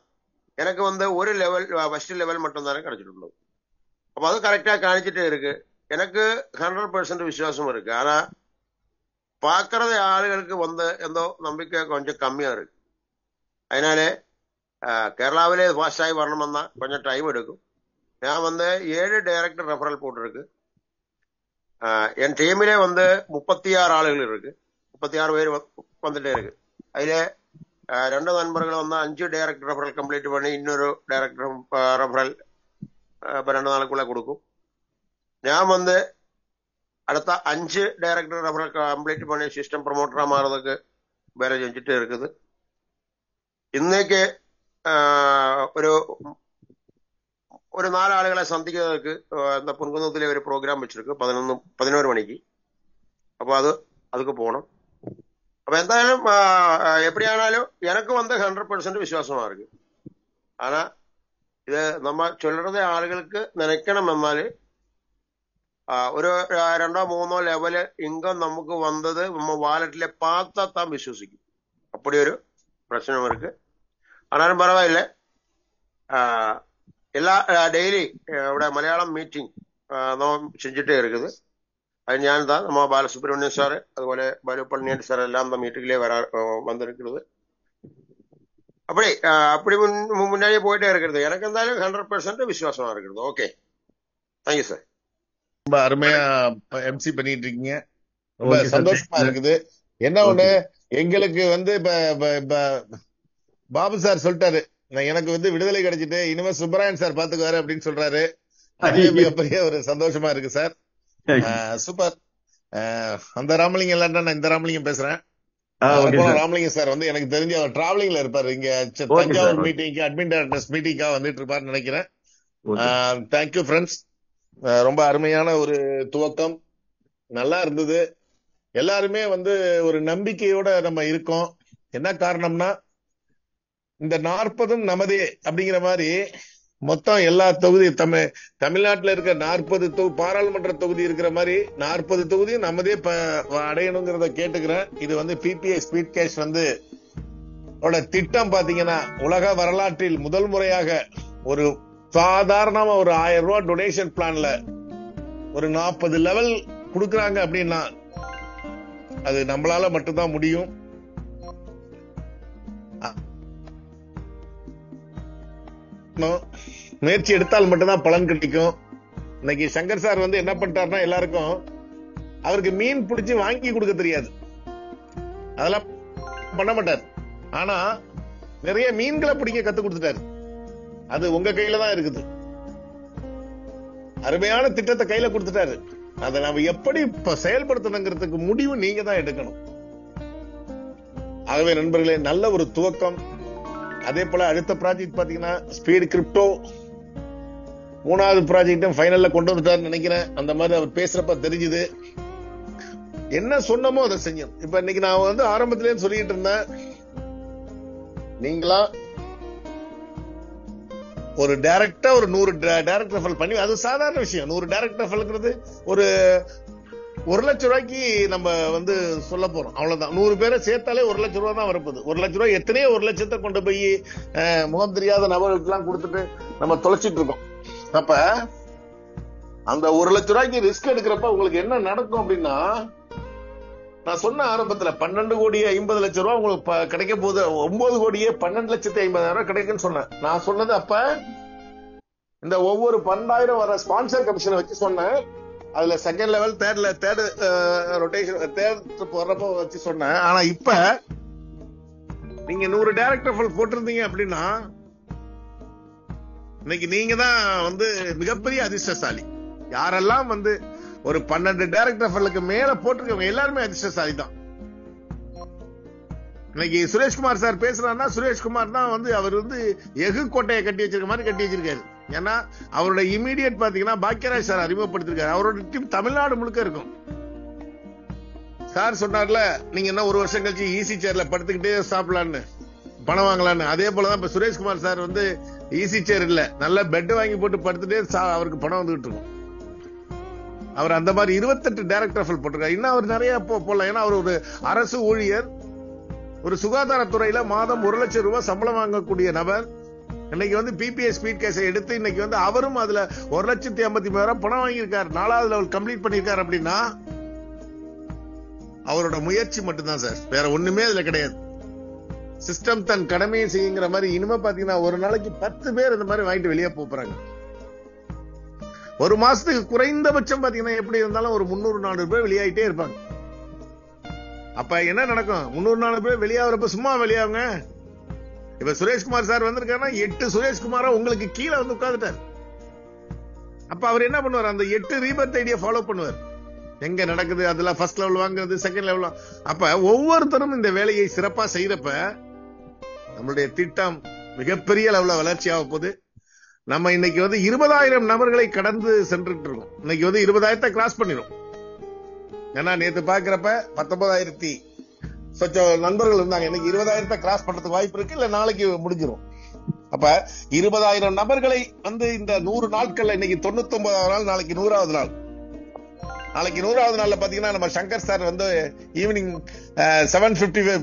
எனக்கு வந்து ஒரு லெவல் ஃபர்ஸ்ட் லெவல் மட்டும் தானே கிடைச்சிட்டுள்ளது. அப்ப அது கரெக்டா காணிச்சிட்டே இருக்கு. எனக்கு 100% விசுவாசம் இருக்கு. ஆனா பாக்குறது ஆளுகளுக்கு வந்து எந்தோ நம்பிக்கை கொஞ்சம் கம்மியா இருக்கு. அதனாலே கேரளாவிலே ஃபாஸ்டாகி வரணும்னா கொஞ்சம் டைம் எடுக்கும். நான் வந்து 7 டைரக்டர் ரெஃபரல் போட்டிருக்கு. என் டீமிலே வந்து 36 ஆளுகள் இருக்கு. 36 பேர் வந்துட்டே இருக்கு. அதிலே 2 நண்பர்கள் வந்து 5 டைரக்டர் ரெஃபரல் கம்ப்ளீட் பண்ணி இன்னொரு டைரக்டர் ரெஃபரல் இப்போ 2 நாளுக்குள்ள கொடுக்கும். நான் வந்து அடுத்த 5 டைரக்டர் ரெஃபரல் கம்ப்ளீட் பண்ணி சிஸ்டம் ப்ரொமோட்டரா மாறதுக்கு வேலை செஞ்சுட்டு இருக்குது. இன்னைக்கு ஒரு 4 ஆளுகளை சந்திக்கிறதுக்கு இந்த பொன்குந்தத்திலே ஒரு ப்ரோக்ராம் வச்சிருக்கு 11 மணிக்கு. அப்போ அதுக்கு போகணும். அப்ப എന്തായാലും எப்படியானாலும் எனக்கு வந்து 100% விசுவாசமா இருக்கு. ஆனா இது நம்ம சொல்றதே ஆளுகளுக்கு நினைக்கணும். എന്നാല് ഒരു 2-3 ലെവല് ഇൻകം നമുക്ക് വന്നത് நம்ம வாலெட்ல பார்த்தா தான் விசுவசிக்கும். அப்படி ஒரு பிரச்சனை இருக்கு. ஆனாலும் பரவாயில்லை. எல்லா டெய்லி ഇവിടെ മലയാളം മീറ്റിംഗ് செஞ்சுட்டே இருக்குது. அது ഞാൻ தான் நம்ம பாலசுப்ரமணியன் சார் അതുപോലെ பாலுப்பழனியன் சார் எல்லாம் அந்த மீட்டிங்லேயே வந்திருக்கிறது. அப்படி முன்னாடியே போயிட்டே இருக்கிறது. எனக்கு இருந்தாலும் 100% விசுவாசமா இருக்கிறது. Okay, thank you sir. ரொம்ப அருமையா எம்சி பண்ணிட்டு இருக்கீங்க. ரொம்ப சந்தோஷமா இருக்குது. என்ன ஒண்ணு, எங்களுக்கு இப்ப பாபு சார் சொல்லிட்டாரு, எனக்கு விடுதலை கிடைச்சிட்டு இனிமே சுப்பராயன் சார் பாத்துக்குவாரு அப்படின்னு சொல்றாரு. மிகப்பெரிய ஒரு சந்தோஷமா இருக்கு சார். சூப்பர். அந்த ராமலிங்கம் இல்லாட்டா நான் இந்த ராமலிங்கம் பேசுறேன். ராமலிங்கம் சார் எனக்கு தெரிஞ்சு அவர் டிராவலிங்ல இருப்பாரு. இங்க தஞ்சாவூர் மீட்டிங்க்கு அட்மின் டைரக்டர்ஸ் மீட்டிங்காக வந்துட்டு இருப்பாருன்னு நினைக்கிறேன். Thank you friends. ரொம்ப அருமையான ஒரு துவக்கம், நல்லா இருந்தது. எல்லாருமே ஒரு நம்பிக்கையோட நம்ம இருக்கோம். என்ன காரணம்னா, இந்த 40 நமதே அப்படிங்கிற மாதிரி மொத்தம் எல்லா தொகுதி தமிழ்நாட்டில் இருக்க 40 பாராளுமன்ற தொகுதி இருக்கிற மாதிரி 40 தொகுதியும் நமதே அடையணுங்கிறத கேட்டுக்கிறேன். இது பிபிஐ ஸ்பீட் கேஷ் திட்டம் பாத்தீங்கன்னா உலக வரலாற்றில் முதல் முறையாக ஒரு சாதாரணமா ஒரு 1000 ரூபாய் டொனேஷன் பிளான்ல ஒரு 40 லெவல் கொடுக்கறாங்க அப்படின்னா அது நம்மளால மட்டும்தான் முடியும். முயற்சி எடுத்தால் மட்டும்தான் பலன் கிடைக்கும். இன்னைக்கு சங்கர் சார் என்ன பண்ணிட்டாருன்னா, எல்லாருக்கும் அவருக்கு மீன் பிடிச்சி வாங்கி கொடுக்க தெரியாது, அதெல்லாம் பண்ண மாட்டார். ஆனா நிறைய மீன்களை பிடிக்க கத்து கொடுத்துட்டாரு. அது உங்க கையில தான் இருக்குது. அருமையான திட்டத்தை கையில கொடுத்துட்டாரு. அதை நம்ம எப்படி செயல்படுத்தணுங்கிறதுக்கு முடிவு நீங்க தான் எடுக்கணும். ஆகவே நண்பர்களே, நல்ல ஒரு துவக்கம். அதே போல அடுத்த ப்ராஜெக்ட் பாத்தீங்கன்னா ஸ்பீட் கிரிப்டோ 3வது ப்ராஜெக்டும் ஃபைனல்ல கொண்டு வந்துட்டாருன்னு நினைக்கிறேன். அந்த மாதிரி அவர் பேசுறப்ப தெரிஞ்சுது. என்ன சொன்னமோ அதை செஞ்சோம். இப்ப இன்னைக்கு நான் ஆரம்பத்திலே சொல்லிட்டு இருந்தேன், நீங்களா ஒரு டைரக்டா ஒரு 100 டைரக்ட் ரெஃபரல் பண்ணி, அது சாதாரண விஷயம். 100 டைரக்ட் ரெஃபரல்ங்கிறது ஒரு 1 லட்சம் ரூபாய்க்கு நம்ம சொல்ல போறோம், அவ்வளவுதான். 100 பேரை சேர்த்தாலே 1 லட்சம் ரூபாய் தான் வரப்போகுது. 1 லட்சம் ரூபாய் எத்தனையோ 1 லட்சத்தை கொண்டு போய் முகம் தெரியாத நபர்களுக்கு எல்லாம் கொடுத்துட்டு நம்ம தொலைச்சிட்டு இருக்கோம். அப்ப அந்த 1 லட்சம் ரூபாய்க்கு ரிஸ்க் எடுக்கிறப்ப உங்களுக்கு என்ன நடக்கும் அப்படின்னா, நான் சொன்ன ஆரம்பத்துல 12 கோடியே 50 லட்சம் ரூபாய் உங்களுக்கு கிடைக்க போகுது. 9 கோடியே 12,50,000 கிடைக்குன்னு சொன்னேன். நான் சொன்னது அப்ப இந்த ஒவ்வொரு 12,000 வர ஸ்பான்சர் கமிஷனை வச்சு சொன்னேன். அதுல second level third rotation third போறப்ப வச்சு சொன்னேன். ஆனா இப்ப நீங்க 100 டைரக்ட் ரெஃபரல் போட்டிருந்தீங்க அப்படின்னா இன்னைக்கு நீங்க தான் மிகப்பெரிய அதிர்ஷ்டசாலி. யாரெல்லாம் ஒரு 12 டைரக்ட் ரெஃபரலுக்கு மேல போட்டிருக்கவங்க எல்லாருமே அதிர்ஷ்டசாலி தான். இன்னைக்கு சுரேஷ்குமார் சார் பேசுறாருன்னா, சுரேஷ்குமார் தான் அவர் எஃகு கோட்டையை கட்டி வச்சிருக்க மாதிரி கட்டி வச்சிருக்காரு. ஏன்னா அவரோட இமீடியட் பாத்தீங்கன்னா பாக்கியராஜ் சார் அறிமுகப்படுத்திருக்காரு. அவரோட டீம் தமிழ்நாடு முழுக்க இருக்கும். சார் சொன்னார்ல, நீங்க என்ன 1 வருஷம் கழிச்சு ஈசி சேர்ல படுத்துக்கிட்டே சாப்பிடலான்னு, பணம் வாங்கலான்னு. அதே போலதான் இப்ப சுரேஷ்குமார் சார் ஈசி சேர் இல்ல, நல்ல பெட் வாங்கி போட்டு படுத்துட்டே அவருக்கு பணம் வந்துகிட்டு இருக்கும். அவர் அந்த மாதிரி 28 டைரக்ட் ரெஃபரல் போட்டிருக்காரு. இன்னும் அவர் நிறைய போடலாம். ஏன்னா அவர் ஒரு அரசு ஊழியர், ஒரு சுகாதாரத்துறையில மாதம் 1 லட்சம் ரூபாய் சம்பளம் வாங்கக்கூடிய நபர். இன்னைக்கு பிபிஐ ஸ்பீட் கேஸை எடுத்து இன்னைக்கு அவரும் அதுல 1,53,000 பணம் வாங்கியிருக்காரு. 4வது லெவல் கம்ப்ளீட் பண்ணிருக்காரு. அப்படின்னா அவரோட முயற்சி மட்டும்தான் சார், வேற ஒண்ணுமே அதுல கிடையாது. சிஸ்டம் தன் கடமையை செய்யுங்கிற மாதிரி. இனிமே பாத்தீங்கன்னா ஒரு நாளைக்கு 10 பேர் இந்த மாதிரி வாங்கிட்டு வெளியே போறாங்க. ஒரு மாசத்துக்கு குறைந்தபட்சம் பாத்தீங்கன்னா எப்படி இருந்தாலும் ஒரு 300-400 பேர் வெளியாயிட்டே இருப்பாங்க. அப்ப என்ன நடக்கும்? 300-400 பேர் வெளியாகிறப்ப சும்மா வெளியாகுங்க. இப்ப சுரேஷ்குமார் சார் வந்திருக்காருன்னா 8 சுரேஷ்குமாரா உங்களுக்கு கீழே உட்கார்ந்துட்டாரு. அப்ப அவர் என்ன பண்ணுவார்? அந்த 8 ரீபர்த் ஐடியா ஃபாலோ பண்ணுவார். எங்க நடக்குது அதெல்லாம் ஃபர்ஸ்ட் லெவல் வாங்குறது, செகண்ட் லெவல். அப்ப ஒவ்வொருத்தரும் இந்த வேலையை சிறப்பா செய்யறப்ப நம்மளுடைய திட்டம் மிகப்பெரிய லெவல்ல வளர்ச்சி ஆக போகுது. நம்ம இன்னைக்கு 20,000 நபர்களை கடந்து சென்றுட்டு இருக்கோம். இன்னைக்கு 20,000 கிராஸ் பண்ணிடும். ஏன்னா நேத்து பாக்குறப்ப 19,000 சொச்சம் நண்பர்கள் இருந்தாங்க. இன்னைக்கு 20,000 கிராஸ் பண்றதுக்கு வாய்ப்பு இருக்கு, இல்ல நாளைக்கு முடிஞ்சிடும். அப்ப 20,000 நபர்களை இந்த 100 நாட்கள்ல, இன்னைக்கு 99வது நாள், நாளைக்கு 100வது நாள். அப்ப நாளைக்கு 100வது நாள்ல பாத்தீங்கன்னா நம்ம சங்கர் சார் வந்து ஈவினிங் 7:50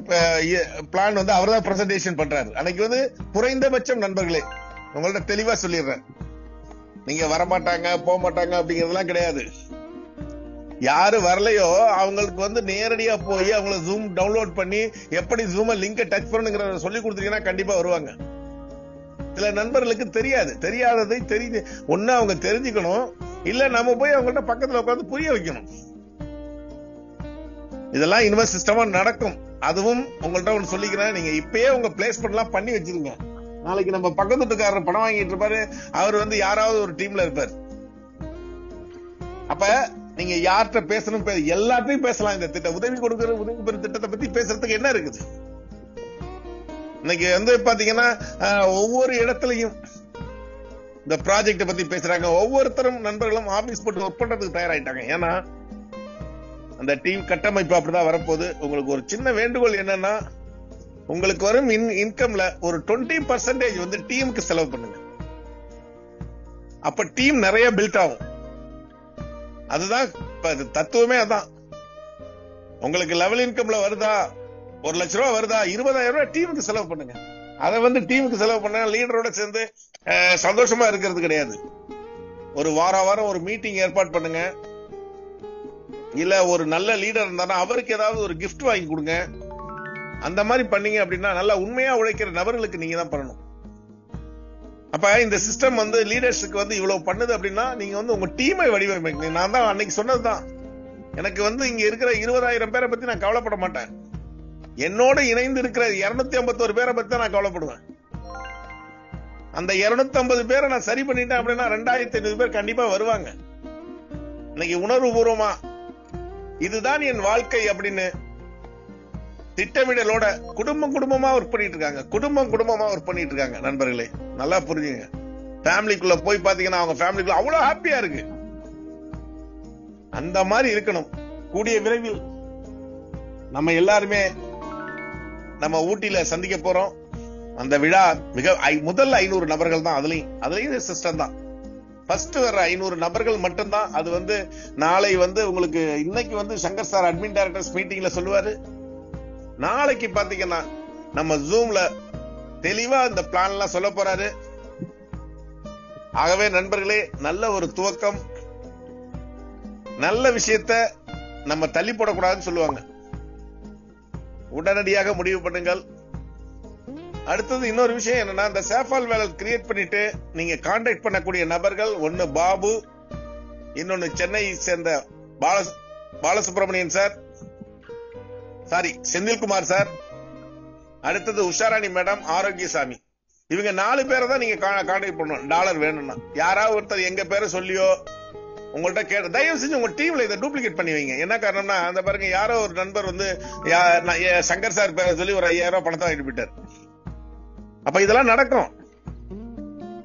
பிளான் வந்து அவர் தான் பிரசன்டேஷன் பண்றாரு. அன்னைக்கு வந்து குறைந்தபட்சம் நண்பர்களே உங்கள்ட்ட தெளிவா சொல்லிடுறேன், நீங்க வரமாட்டாங்க போக மாட்டாங்க அப்படிங்கறதெல்லாம் கிடையாது. யாரு வரலையோ அவங்களுக்கு வந்து நேரடியா போய் அவங்கள ஜூம் டவுன்லோட் பண்ணி எப்படி ஜூம் லிங்கை டச் பண்ணுங்கிறத சொல்லி கொடுத்தீங்கன்னா கண்டிப்பா வருவாங்க. சில நண்பர்களுக்கு தெரியாததை தெரிஞ்சு ஒண்ணு அவங்க தெரிஞ்சுக்கணும், இல்ல நம்ம போய் அவங்கள்ட்ட பக்கத்துல உட்காந்து புரிய வைக்கணும். இதெல்லாம் இனிமே சிஸ்டமா நடக்கும். அதுவும் உங்கள்ட்ட ஒண்ணு சொல்லிக்கிறேன், நீங்க இப்பயே உங்க பிளேஸ்மெண்ட் எல்லாம் பண்ணி வச்சிருங்க. நாளைக்கு நம்ம பக்கத்து வீட்டுக்காரர் பணம் வாங்கிட்டு இருப்பாரு, அவர் வந்து யாராவது ஒரு டீம்ல இருப்பாரு. அப்ப நீங்க யார்கிட்ட பேசணும், எல்லாத்தையும் பேசலாம். இந்த திட்டம் உதவி கொடுக்கிற உதவி பெறும் திட்டத்தை பத்தி பேசுறதுக்கு என்ன இருக்குது? இன்னைக்கு வந்து பாத்தீங்கன்னா ஒவ்வொரு இடத்துலயும் இந்த ப்ராஜெக்ட் பத்தி பேசுறாங்க. ஒவ்வொருத்தரும் நண்பர்களும் ஆபீஸ் போட்டு ஒர்க் பண்றதுக்கு தயாராயிட்டாங்க. ஏன்னா அந்த டீம் கட்டமைப்பு அப்படிதான் வரப்போகுது. உங்களுக்கு ஒரு சின்ன வேண்டுகோள் என்னன்னா, உங்களுக்கு வரும் இன்கம்ல ஒரு 20% வந்து டீமுக்கு செலவு பண்ணுங்க. அப்ப டீம் நிறைய பில்ட் ஆகும். அதுதான் தத்துவமே. அதான் உங்களுக்கு லெவல் இன்கம்ல வருதா, 1 லட்சம் ரூபாய் வருதா, 20,000 ரூபாய் டீமுக்கு செலவு பண்ணுங்க. அதை வந்து டீமுக்கு செலவு பண்ண லீடரோட சேர்ந்து சந்தோஷமா இருக்கிறது கிடையாது. ஒரு வாரம் ஒரு மீட்டிங் ஏற்பாடு பண்ணுங்க. இல்ல ஒரு நல்ல லீடர் இருந்தாலும் அவருக்கு ஏதாவது ஒரு கிஃப்ட் வாங்கி கொடுங்க. அந்த மாதிரி பண்ணீங்க அப்படின்னா நல்லா உண்மையா உழைக்கிற நபர்களுக்கு நீங்க தான் பண்ணணும். அப்ப இந்த சிஸ்டம் வந்து லீடர்ஸுக்கு வந்து இவ்வளவு பண்ணுது அப்படின்னா நீங்க வந்து உங்க டீமை வடிவமைங்க. நான் தான் அன்னைக்கு சொன்னதுதான், எனக்கு வந்து இங்க இருக்கிற 20,000 பேரை பத்தி நான் கவலைப்பட மாட்டேன். என்னோட இணைந்து இருக்கிற 251 பேரை பத்தி தான் நான் கவலைப்படுவேன். அந்த 250 பேரை நான் சரி பண்ணிட்டேன் அப்படின்னா 2,500 பேர் கண்டிப்பா வருவாங்க. இன்னைக்கு உணர்வு பூர்வமா இதுதான் என் வாழ்க்கை அப்படின்னு திட்டமிடலோட குடும்பமா ஒர்க் பண்ணிட்டு இருக்காங்க. குடும்பமா ஒர்க் பண்ணிட்டு இருக்காங்க. நண்பர்களே நல்லா புரிஞ்சுங்க. ஃபேமிலிக்குள்ள போய் பாத்தீங்கன்னா அவங்க ஃபேமிலிக்குள்ள அவ்வளவு ஹாப்பியா இருக்கு. அந்த மாதிரி இருக்கணும். கூடிய விரைவில் நம்ம எல்லாருமே நம்ம ஊட்டியில சந்திக்க போறோம். அந்த விழா முதல் 500 நபர்கள் தான். அதுலயும் சிஸ்டம் தான். ஃபர்ஸ்ட் வர்ற 500 நபர்கள் மட்டும்தான். அது வந்து நாளை வந்து உங்களுக்கு இன்னைக்கு வந்து சங்கர் சார் அட்மின் டைரக்டர்ஸ் மீட்டிங்ல சொல்லுவாரு. நாளைக்கு பாத்தீங்கன்னா நம்ம ஜூம்ல தெளிவா இந்த பிளான் எல்லாம் சொல்ல போறாரு. ஆகவே நண்பர்களே, நல்ல ஒரு துவக்கம். நல்ல விஷயத்த நம்ம தள்ளி போடக்கூடாதுன்னு சொல்லுவாங்க. உடனடியாக முடிவு பண்ணுங்கள். அடுத்தது இன்னொரு விஷயம் என்னன்னா, இந்த சேஃபால் வேலை கிரியேட் பண்ணிட்டு நீங்க கான்டாக்ட் பண்ணக்கூடிய நபர்கள், ஒன்னு பாபு, இன்னொன்னு சென்னை சேர்ந்த பாலசுப்ரமணியன் சார், செந்தில்குமார் சார், அடுத்தது உஷாராணி மேடம், ஆரோக்கியசாமி. இவங்க 4 பேரை தான் நீங்க கான்டாக்ட் பண்ணணும். டாலர் வேணும்னா யாராவது ஒருத்தர் எங்க பேரை சொல்லியோ உங்கள்ட்ட கேட்ட, தயவு செஞ்சு உங்க டீம்ல இதை டூப்ளிகேட் பண்ணி வைங்க. என்ன காரணம்னா, அந்த பாருங்க யாரோ ஒரு நண்பர் வந்து சங்கர் சார் பேரை சொல்லி ஒரு 5,000 ரூபாய் பணத்தை வாங்கிட்டு போயிட்டார். அப்ப இதெல்லாம் நடக்கும்.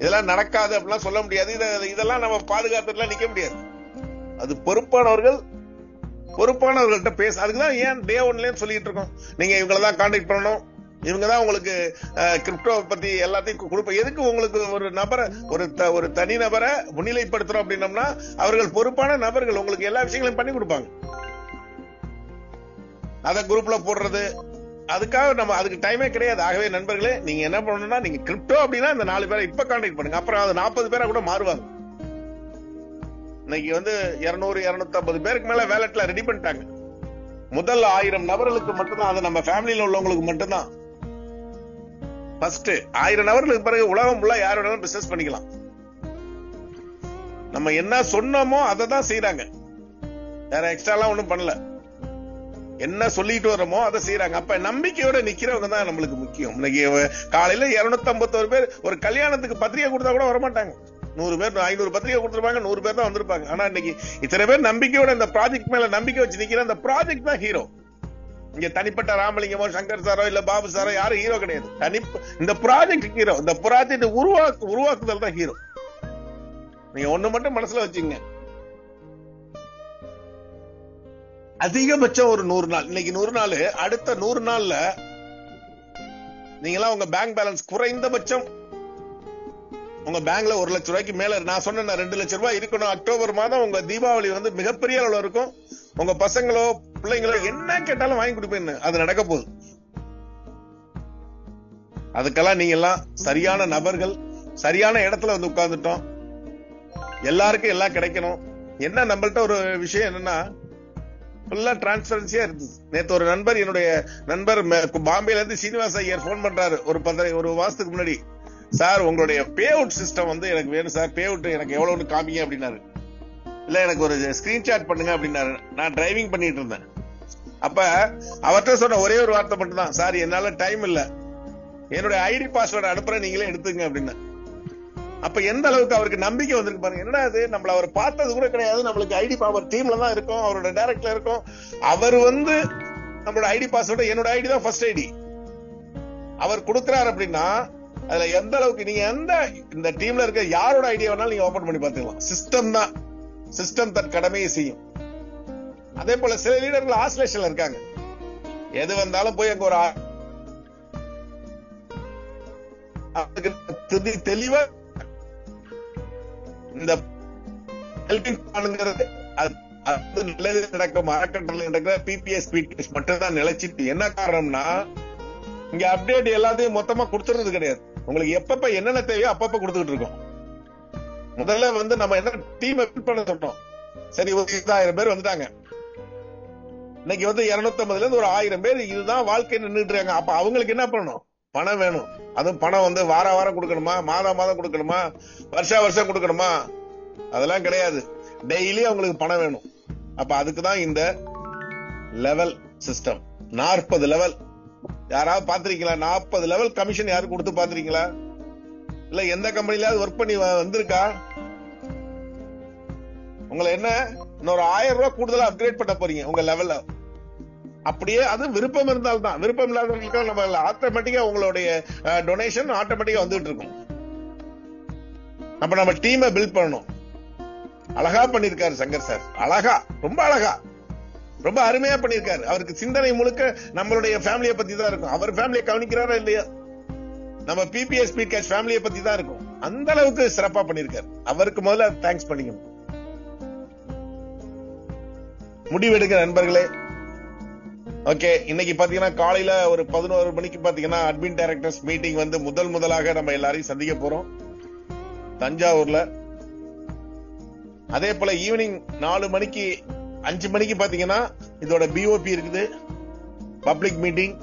இதெல்லாம் நடக்காது அப்படிலாம் சொல்ல முடியாது. இதெல்லாம் நம்ம பாதுகாத்துலாம் நிக்க முடியாது. அது பொறுப்பானவர்கள்ட்ட பேச. அதுக்குதான் ஏன் டே 1ல சொல்லிட்டு இருக்கோம், நீங்க இவங்களதான் கான்டாக்ட் பண்ணணும், இவங்கதான் உங்களுக்கு கிரிப்டோ பத்தி எல்லாத்தையும் கொடுப்போம். எதுக்கு உங்களுக்கு ஒரு நபரை ஒரு தனி நபரை முன்னிலைப்படுத்துறோம் அப்படின்னம்னா, அவர்கள் பொறுப்பான நபர்கள் உங்களுக்கு எல்லா விஷயங்களையும் பண்ணி கொடுப்பாங்க. அத குரூப்ல போடுறது, அதுக்காக நம்ம அதுக்கு டைமே கிடையாது. ஆகவே நண்பர்களே, நீங்க என்ன பண்ணணும்னா, நீங்க கிரிப்டோ அப்படின்னா இந்த 4 பேரை இப்ப கான்டாக்ட் பண்ணுங்க. அப்புறம் அது 40 பேரா கூட மாறுவாங்க. இன்னைக்கு வந்து 200-250 பேருக்கு மேல வேலட்ல ரெடி பண்ணிட்டாங்க. முதல் 1000 நபர்களுக்கு மட்டும்தான். அது நம்ம ஃபேமிலியில உள்ளவங்களுக்கு மட்டும்தான். ஃபர்ஸ்ட் 1000 நபர்களுக்கு பிறகு உலகம் ஃபுல்லா யார் வேணாலும் பிசினஸ் பண்ணிக்கலாம். நம்ம என்ன சொன்னோமோ அதை தான் செய்யறாங்க. வேற எக்ஸ்ட்ரா எல்லாம் ஒண்ணும் பண்ணல. என்ன சொல்லிட்டு வரோமோ அதை செய்யறாங்க. அப்ப நம்பிக்கையோட நிக்கிறவங்க தான் நம்மளுக்கு முக்கியம். இன்னைக்கு காலையில 251 பேர் ஒரு கல்யாணத்துக்கு பத்திரிகை கொடுத்தா கூட வரமாட்டாங்க. 100 பேர் 500 பத்திரிகை கொடுத்துருப்பாங்க, 100 பேர் தான் வந்திருப்பாங்க. ஆனா இன்னைக்கு இத்தனை பேர் நம்பிக்கையோட இந்த ப்ராஜெக்ட் மேல நம்பிக்கை வச்சு நிக்கிற அந்த ப்ராஜெக்ட் தான் ஹீரோ. இங்க தனிப்பட்ட ராமலிங்கமோ சங்கர் சாரோ இல்ல பாபு சாரோ யாரும் ஹீரோ கிடையாது. இந்த ப்ராஜெக்ட் ஹீரோ. இந்த ப்ராஜெக்ட் உருவாக்குதல் தான் ஹீரோ. நீங்க ஒண்ணு மட்டும் மனசுல வச்சுங்க, அதிகபட்சம் ஒரு 100 நாள். இன்னைக்கு 100 நாள், அடுத்த 100 நாள்ல நீங்களாம் உங்க பேங்க் பேலன்ஸ் குறைந்தபட்சம் உங்க பேங்க்ல 1 லட்சம் ரூபாய்க்கு மேல நான் சொன்னேன் 2 லட்சம் ரூபாய் இருக்கணும். அக்டோபர் மாதம் உங்க தீபாவளி வந்து மிகப்பெரிய அளவுல இருக்கும். உங்க பசங்களோ பிள்ளைங்களோ என்ன கேட்டாலும் வாங்கி கொடுப்பேன்னு அது நடக்க போகுது. அதுக்கெல்லாம் நீங்க எல்லாம் சரியான நபர்கள், சரியான இடத்துல வந்து உட்கார்ந்துட்டோம். எல்லாருக்கும் எல்லாம் கிடைக்கணும். என்ன நம்மள்ட்ட ஒரு விஷயம் என்னன்னா, ஃபுல்லா டிரான்ஸ்பரன்சியா இருந்தது. நேத்து ஒரு நண்பர், என்னுடைய நண்பர் பாம்பேல இருந்து சீனிவாச ஐயர் போன் பண்றாரு ஒரு மாசத்துக்கு முன்னாடி. சார் உங்களுடைய பே அவுட் சிஸ்டம் வந்து எனக்கு வேணும் சார், பே அவுட் எனக்கு எவ்வளவுன்னு காமிங்க அப்படின்னாரு. இல்ல எனக்கு ஒரு ஸ்கிரீன்ஷாட் பண்ணுங்க அப்படின்னாரு. நான் டிரைவிங் பண்ணிட்டு இருந்தேன். அப்ப அவர்கிட்ட சொன்ன ஒரே ஒரு வார்த்தை மட்டும் தான், சார் என்னால டைம் இல்ல, என்னுடைய ஐடி பாஸ்வேர்டு அனுப்புறேன், நீங்களே எடுத்துங்க அப்படின்னு. அப்ப எந்த அளவுக்கு அவருக்கு நம்பிக்கை வந்திருக்கு பாருங்க. என்னடா அது, நம்மள அவர் பார்த்தது கூட கிடையாது, நம்மளுக்கு ஐடி பவர் டீம்ல தான் இருக்கும், அவரோட டைரக்ட்ல இருக்கும். அவர் வந்து நம்மளோட ஐடி பாஸ்வேர்டு, என்னோட ஐடி தான் ஃபர்ஸ்ட் ஐடி அவர் கொடுக்கிறார் அப்படின்னா, அதுல எந்த அளவுக்கு நீங்க இந்த டீம்ல இருக்க யாரோட ஐடியா வேணாலும் நீங்க ஓபன் பண்ணி பாத்துக்கலாம். சிஸ்டம் தான், சிஸ்டம் தன் கடமையை செய்யும். அதே போல சில லீடர்கள் ஆஸ்லேஷன்ல இருக்காங்க. எது வந்தாலும் போய் அங்க ஒரு தெளிவா இந்த நல்லது நடக்கும் அறக்கட்டளை நடக்கிற பிபிஎஸ் மட்டும் தான் நிலைச்சிட்டு. என்ன காரணம்னா, இங்க அப்டேட் எல்லாத்தையும் மொத்தமா கொடுத்துறது கிடையாது. உங்களுக்கு எப்பப்ப என்னென்ன தேவையோ அப்பப்ப கொடுத்துட்டு இருக்கோம். முதல்ல வந்து நம்ம என்ன டீம் பில்ட் பண்ண சொன்னோம். சரி, ஒரு 1000 பேர் வந்துட்டாங்க. இன்னைக்கு வந்து 250 இருந்து ஒரு 1000 பேர் இதுதான் வாழ்க்கை நின்றுட்டு இருக்காங்க. அப்ப அவங்களுக்கு என்ன பண்ணணும்? பணம் வேணும். அதுவும் பணம் வந்து வாரம் கொடுக்கணுமா, மாதம் கொடுக்கணுமா, வருஷம் கொடுக்கணுமா? அதெல்லாம் கிடையாது. டெய்லி அவங்களுக்கு பணம் வேணும். அப்ப அதுக்குதான் இந்த லெவல் சிஸ்டம். 40 லெவல் யாராவது பாத்திருக்கீங்களா? 40 லெவல் கமிஷன் யாரு கொடுத்து பாத்திருக்கீங்களா? இல்ல எந்த கம்பெனில ஒர்க் பண்ணி வந்திருக்கா? உங்களை என்ன இன்னொரு 1000 ரூபாய் கூடுதலா அப்கிரேட் பண்ண போறீங்க உங்க லெவல்ல. அப்படியே அது விருப்பம் இருந்தால்தான். விருப்பம் இல்லாதவங்களுக்கு நம்ம ஆட்டோமேட்டிக்கா உங்களுடைய டொனேஷன் ஆட்டோமேட்டிக்கா வந்துட்டு இருக்கும். அப்ப நம்ம டீமை பில்ட் பண்ணணும். அழகா பண்ணிருக்காரு சங்கர் சார். அழகா, ரொம்ப அழகா, ரொம்ப அருமையா பண்ணிருக்காரு. அவருக்கு சிந்தனை முழுக்க நம்மளுடைய ஃபேமிலியை பத்தி தான் இருக்கும். அவர் ஃபேமிலியை கவனிக்கிறாரா இல்லையா? நம்ம பிபிஎஸ் பிகேஸ் ஃபேமிலியை பத்தி தான் இருக்கும். அந்த அளவுக்கு சிறப்பா பண்ணிருக்காரு. அவருக்கு முதல்ல தேங்க்ஸ் பண்ணிக்கணும். முடிவெடுக்கிற நண்பர்களே, ஓகே, இன்னைக்கு பாத்தீங்கன்னா காலையில ஒரு 11 மணிக்கு பாத்தீங்கன்னா அட்மின் டைரக்டர்ஸ் மீட்டிங் வந்து முதலாக நம்ம எல்லாரையும் சந்திக்க போறோம் தஞ்சாவூர்ல. அதே போல ஈவினிங் 4 மணிக்கு 5 மணிக்கு பாத்தீங்கன்னா இதோட பிஓபி இருக்குது, பப்ளிக் மீட்டிங்.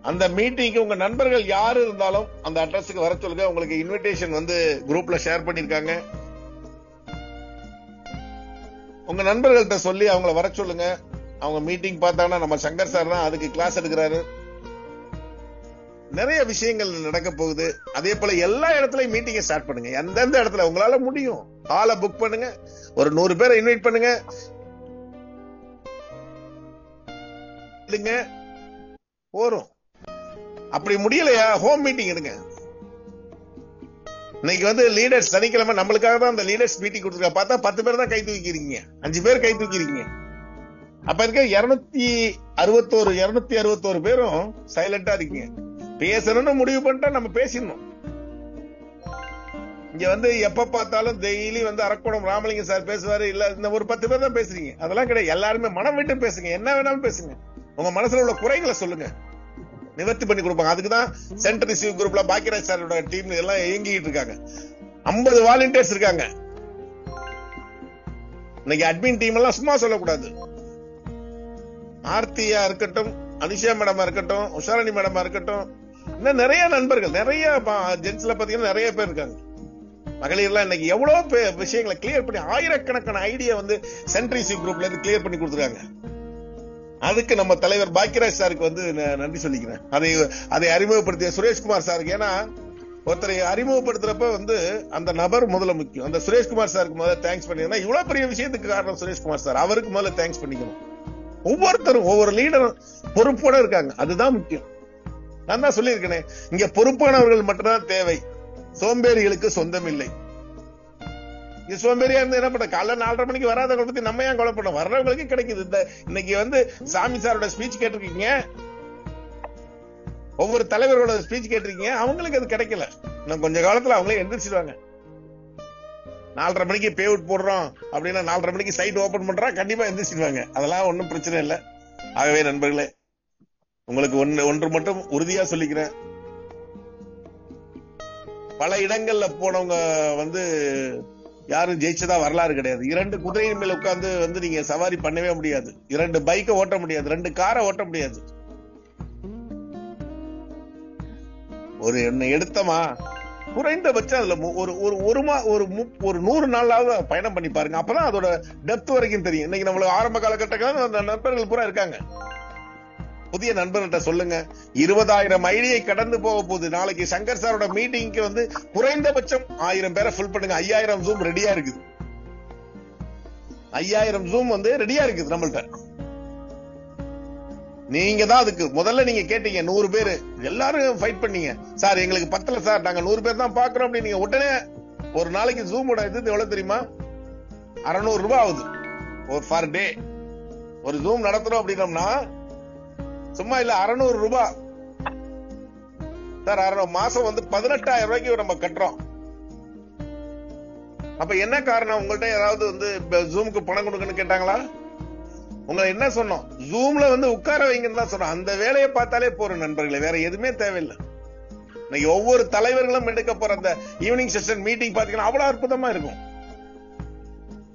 அந்த மீட்டிங்க்கு உங்க நண்பர்கள் யாரு இருந்தாலும் அந்த அட்ரஸுக்கு வர சொல்லுங்க. உங்களுக்கு இன்விடேஷன் வந்து குரூப்ல ஷேர் பண்ணிருக்காங்க. உங்க நண்பர்கள்ட்ட சொல்லி அவங்கள வர சொல்லுங்க. அவங்க மீட்டிங் பார்த்தாங்கன்னா நம்ம சங்கர் சார் தான் அதுக்கு கிளாஸ் எடுக்கிறாரு. நிறைய விஷயங்கள் நடக்க போகுது. அதே போல எல்லா இடத்துலயும் மீட்டிங்கை ஸ்டார்ட் பண்ணுங்க. எந்தெந்த இடத்துல உங்களால முடியும் ஹாலை புக் பண்ணுங்க. ஒரு 100 பேரை இன்வைட் பண்ணுங்க. போறோம். அப்படி முடியலையா, ஹோம் மீட்டிங் எடுங்க. இன்னைக்கு வந்து லீடர்ஸ் சனிக்கிழமை நம்மளுக்காக தான் அந்த லீடர்ஸ் மீட்டிங் கொடுத்துருக்க. பார்த்தா 10 பேர் தான் கை தூக்கிருக்கீங்க, 5 பேர் கை தூக்கிருக்கீங்க. அப்ப இருக்க 261 பேரும் சைலண்டா இருக்கீங்க. பேசணும்னு முடிவு பண்ணிட்டா நம்ம பேசிடணும். இங்க வந்து எப்ப பார்த்தாலும் டெய்லி வந்து அரக்கோணம் ராமலிங்கம் சார் பேசுவாரு, இல்ல இந்த ஒரு 10 பேர் தான் பேசுறீங்க. அதெல்லாம் கிடையாது. எல்லாருமே மனம் விட்டு பேசுங்க. என்ன வேணாலும் பேசுங்க. உங்க மனசுல உள்ள குறைகளை சொல்லுங்க, நிவர்த்தி பண்ணி கொடுப்பாங்க. அதுக்குதான் சென்டர் ரிசீவ் குரூப்ல பாக்கியராஜ் சாரோட டீம் எல்லாம் இயங்கிட்டு இருக்காங்க. 50 வாலண்டியர்ஸ் இருக்காங்க. இன்னைக்கு அட்மின் டீம் எல்லாம் சும்மா சொல்லக்கூடாது. ஆர்த்தியா இருக்கட்டும், அனிஷா மேடமா இருக்கட்டும், உஷாரணி மேடமா இருக்கட்டும், இன்னும் நிறைய நண்பர்கள், நிறைய ஜென்ஸ்ல பாத்தீங்கன்னா நிறைய பேர் இருக்காங்க. மகளிர்லாம் இன்னைக்கு எவ்வளவு விஷயங்களை கிளியர் பண்ணி ஆயிரக்கணக்கான ஐடியா வந்து சென்டர் ரிசீவ் குரூப்ல இருந்து கிளியர் பண்ணி கொடுத்துருக்காங்க. அதுக்கு நம்ம தலைவர் பாக்கியராஜ் சாருக்கு வந்து நன்றி சொல்லிக்கிறேன். அதை அறிமுகப்படுத்திய சுரேஷ்குமார் சாருக்கு. ஏன்னா ஒருத்தரை அறிமுகப்படுத்துறப்ப வந்து அந்த நபர் முதல்ல முக்கியம். அந்த சுரேஷ்குமார் சாருக்கு முதல்ல தேங்க்ஸ் பண்ணிக்கணும். இவ்வளவு பெரிய விஷயத்துக்கு காரணம் சுரேஷ்குமார் சார். அவருக்கு முதல்ல தேங்க்ஸ் பண்ணிக்கணும். ஒவ்வொருத்தரும் ஒவ்வொரு லீடரும் பொறுப்போட இருக்காங்க. அதுதான் முக்கியம். நான் தான் சொல்லியிருக்கேன், இங்க பொறுப்பானவர்கள் மட்டும்தான் தேவை, சோம்பேறிகளுக்கு சொந்தம் இல்லை. இது சோம்பேறியா இருந்து என்ன பண்ண, காலைல 4:30 மணிக்கு வராதவங்களை பத்தி நம்ம ஏன் கொலை பண்ண, வர்றவங்களுக்கு கிடைக்குது. இன்னைக்கு வந்து சாமி சாரோட ஸ்பீச் கேட்டிருக்கீங்க, ஒவ்வொரு தலைவர்களோட ஸ்பீச் கேட்டிருக்கீங்க, அவங்களுக்கு அது கிடைக்கல. இன்னும் கொஞ்ச காலத்துல அவங்களே எந்திரிச்சிடுவாங்க. 4:30 மணிக்கு பே அவுட் போடுறோம் அப்படின்னா 4:30 மணிக்கு சைட் ஓபன் பண்றா, கண்டிப்பா எந்திரிச்சிடுவாங்க. அதெல்லாம் ஒன்றும் பிரச்சனை இல்லை. ஆகவே நண்பர்களே, உங்களுக்கு ஒன்று மட்டும் உறுதியா சொல்லிக்கிறேன், பல இடங்கள்ல போனவங்க வந்து யாரும் ஜெயிச்சதா வரலாறு கிடையாது. 2 குதிரையின் மேல உட்கார்ந்து நீங்க சவாரி பண்ணவே முடியாது. 2 பைக்கை ஓட்ட முடியாது, 2 காரை ஓட்ட முடியாது. ஒரு என்ன எடுத்தமா குறைந்தபட்சம் அதுல ஒரு 100 நாளாவது பயணம் பண்ணி பாருங்க. அப்பதான் அதோட டெப்த் வரைக்கும் தெரியும். இன்னைக்கு நம்மளுக்கு ஆரம்ப காலகட்டங்கள் நண்பர்கள் பூரா இருக்காங்க. புதிய நண்பர்கிட்ட சொல்லுங்க, 20,000 ஐடியை கடந்து போக போகுது. நாளைக்கு சங்கர் சாரோட மீட்டிங்க்கு வந்து குறைந்தபட்சம் 1000 பேரை ஃபில் பண்ணுங்க. 5000 ஜூம் ரெடியா இருக்குது. 5000 ஜூம் வந்து ரெடியா இருக்குது நம்மள்ட்ட. நீங்க தான் அதுக்கு முதல்ல நீங்க கேட்டீங்க 100 பேரு, எல்லாரும் ஃபைட் பண்ணீங்க. சார் எங்களுக்கு 10 சார், நாங்க 100 பேர் தான் பாக்குறோம் அப்படின்னு. நீங்க உடனே ஒரு நாளைக்கு ஜூமோட இது எவ்வளவு தெரியுமா? 600 ரூபாய் ஆகுது ஒரு ஃபார் டே. ஒரு ஜூம் நடத்துறோம் அப்படின்னோம்னா சும்மா இல்ல 600 ரூபாய் சார். 600 மாசம் வந்து 18,000 ரூபாய்க்கு நம்ம கட்டுறோம். அப்ப என்ன காரணம்? உங்கள்ட்ட ஏதாவது வந்து ஜூமுக்கு பணம் கொடுக்கணும்னு கேட்டாங்களா? உங்களை என்ன சொன்னோம்? ஜூம்ல வந்து உட்கார வைங்கன்னு தான் சொன்னோம். அந்த வேலையை பார்த்தாலே போறோம் நண்பர்களே, வேற எதுவுமே தேவையில்லை. இன்னைக்கு ஒவ்வொரு தலைவர்களும் எடுக்க போற அந்த ஈவினிங் செஷன் மீட்டிங் பாத்தீங்கன்னா அவ்வளவு அற்புதமா இருக்கும்,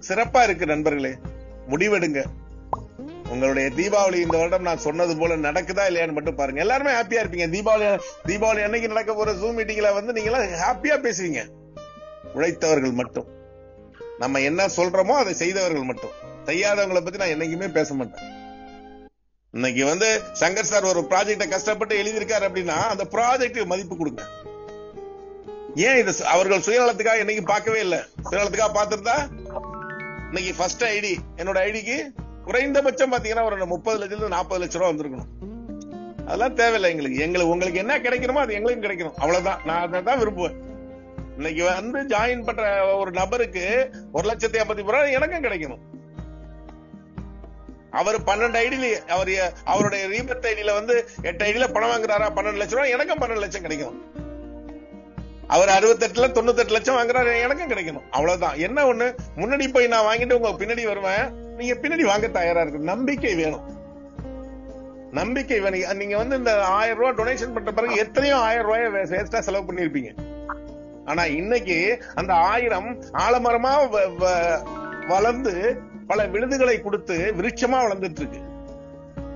சிறப்பா இருக்கு நண்பர்களே. முடிவெடுங்க. உங்களுடைய தீபாவளி இந்த வருடம் நான் சொன்னது போல நடக்குதா இல்லையான்னு மட்டும் பாருங்க. எல்லாருமே ஹாப்பியா இருப்பீங்க. தீபாவளி அன்னைக்கு நடக்க போற ஜூம் மீட்டிங்ல வந்து நீங்க எல்லாம் ஹாப்பியா பேசுவீங்க. உழைத்தவர்கள் மட்டும், நம்ம என்ன சொல்றோமோ அதை செய்தவர்கள் மட்டும். செய்யாதவங்களை பத்தி நான் என்னைக்குமே பேச மாட்டேன். இன்னைக்கு வந்து சங்கர் சார் ஒரு ப்ராஜெக்ட கஷ்டப்பட்டு எழுதியிருக்காரு அப்படின்னா அந்த ப்ராஜெக்ட் மதிப்பு கொடுங்க. ஏன் இது அவர்கள் சுயநலத்துக்காக என்னைக்கு பார்க்கவே இல்லை. சுயநலத்துக்காக பார்த்திருந்தா இன்னைக்கு ஃபர்ஸ்ட் ஐடி, என்னோட ஐடிக்கு குறைந்தபட்சம் பாத்தீங்கன்னா ஒரு 30 லட்சம் 40 லட்சம் ரூபாய் வந்திருக்கணும். அதெல்லாம் தேவையில்லை எங்களுக்கு. உங்களுக்கு என்ன கிடைக்கணுமோ அது எங்களுக்கும் கிடைக்கணும், அவ்வளவுதான். நான் அதை தான் விரும்புவேன். இன்னைக்கு வந்து ஜாயின் பண்ற ஒரு நபருக்கு 1,50,000 எனக்கும் கிடைக்கணும். அவர் 12 ஐடியில அவருடைய ரீபர்த் ஐடியில வந்து 8 ஐடியில பணம் வாங்குறாரா 12 லட்சம் ரூபாய், எனக்கும் 12 லட்சம் கிடைக்கும். அவர் 68ல 98 லட்சம் வாங்குறாரு, எனக்கும் கிடைக்கணும், அவ்வளவுதான். என்ன ஒண்ணு, முன்னாடி போய் நான் வாங்கிட்டு உங்க பின்னாடி வருவேன், நீங்க பின்னாடி வாங்க தயாரா இருக்கு. நம்பிக்கை வேணும், நம்பிக்கை வேணும். நீங்க வந்து இந்த 1000 ரூபாய் டொனேஷன் பண்ற பிறகு எத்தனையோ 1000 ரூபாய் வேஸ்டா செலவு பண்ணிருப்பீங்க. ஆனா இன்னைக்கு அந்த 1000 ஆலமரமா வளர்ந்து பல விழுதுகளை கொடுத்து விருட்சமா வளர்ந்துட்டு இருக்கு.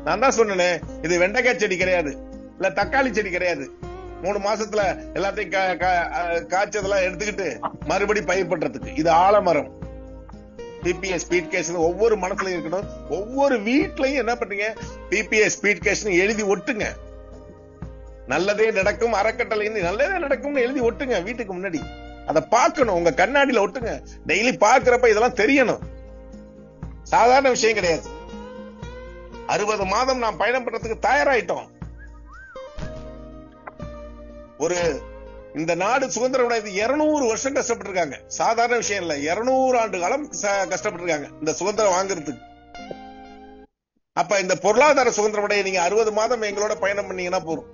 நான் தான் சொன்னேன், இது வெண்டைக்காய் செடி கிடையாது, இல்ல தக்காளி செடி கிடையாது. 3 மாசத்துல எல்லாத்தையும் காய்ச்சதெல்லாம் எடுத்துக்கிட்டு மறுபடி பயிர் பண்றதுக்கு இது ஆலமரம். பிபிஎஸ் ஸ்பீட் கேஸ் ஒவ்வொரு மனசுல இருக்கணும். ஒவ்வொரு வீட்லயும் என்ன பண்றீங்க, பிபிஎஸ் ஸ்பீட் கேஸ் எழுதி ஒட்டுங்க. நல்லதே நடக்கும் அறக்கட்டளை நல்லதே நடக்கும் எழுதி ஒட்டுங்க வீட்டுக்கு முன்னாடி. அதை பார்க்கணும், உங்க கண்ணாடியில ஒட்டுங்க. டெய்லி பாக்குறப்ப இதெல்லாம் தெரியணும். சாதாரண விஷயம் கிடையாது. 60 மாதம் நாம் பயணம் பண்றதுக்கு தயாராயிட்டோம். ஒரு இந்த நாடு சுதந்திரம் அடைந்து 200 வருஷம் கஷ்டப்பட்டிருக்காங்க. சாதாரண விஷயம் இல்ல. 200 ஆண்டு காலம் கஷ்டப்பட்டிருக்காங்க இந்த சுதந்திரம் வாங்குறதுக்கு. அப்ப இந்த பொருளாதார சுதந்திரம் அடைய நீங்க 60 மாதம் எங்களோட பயணம் பண்ணீங்கன்னா போதும்.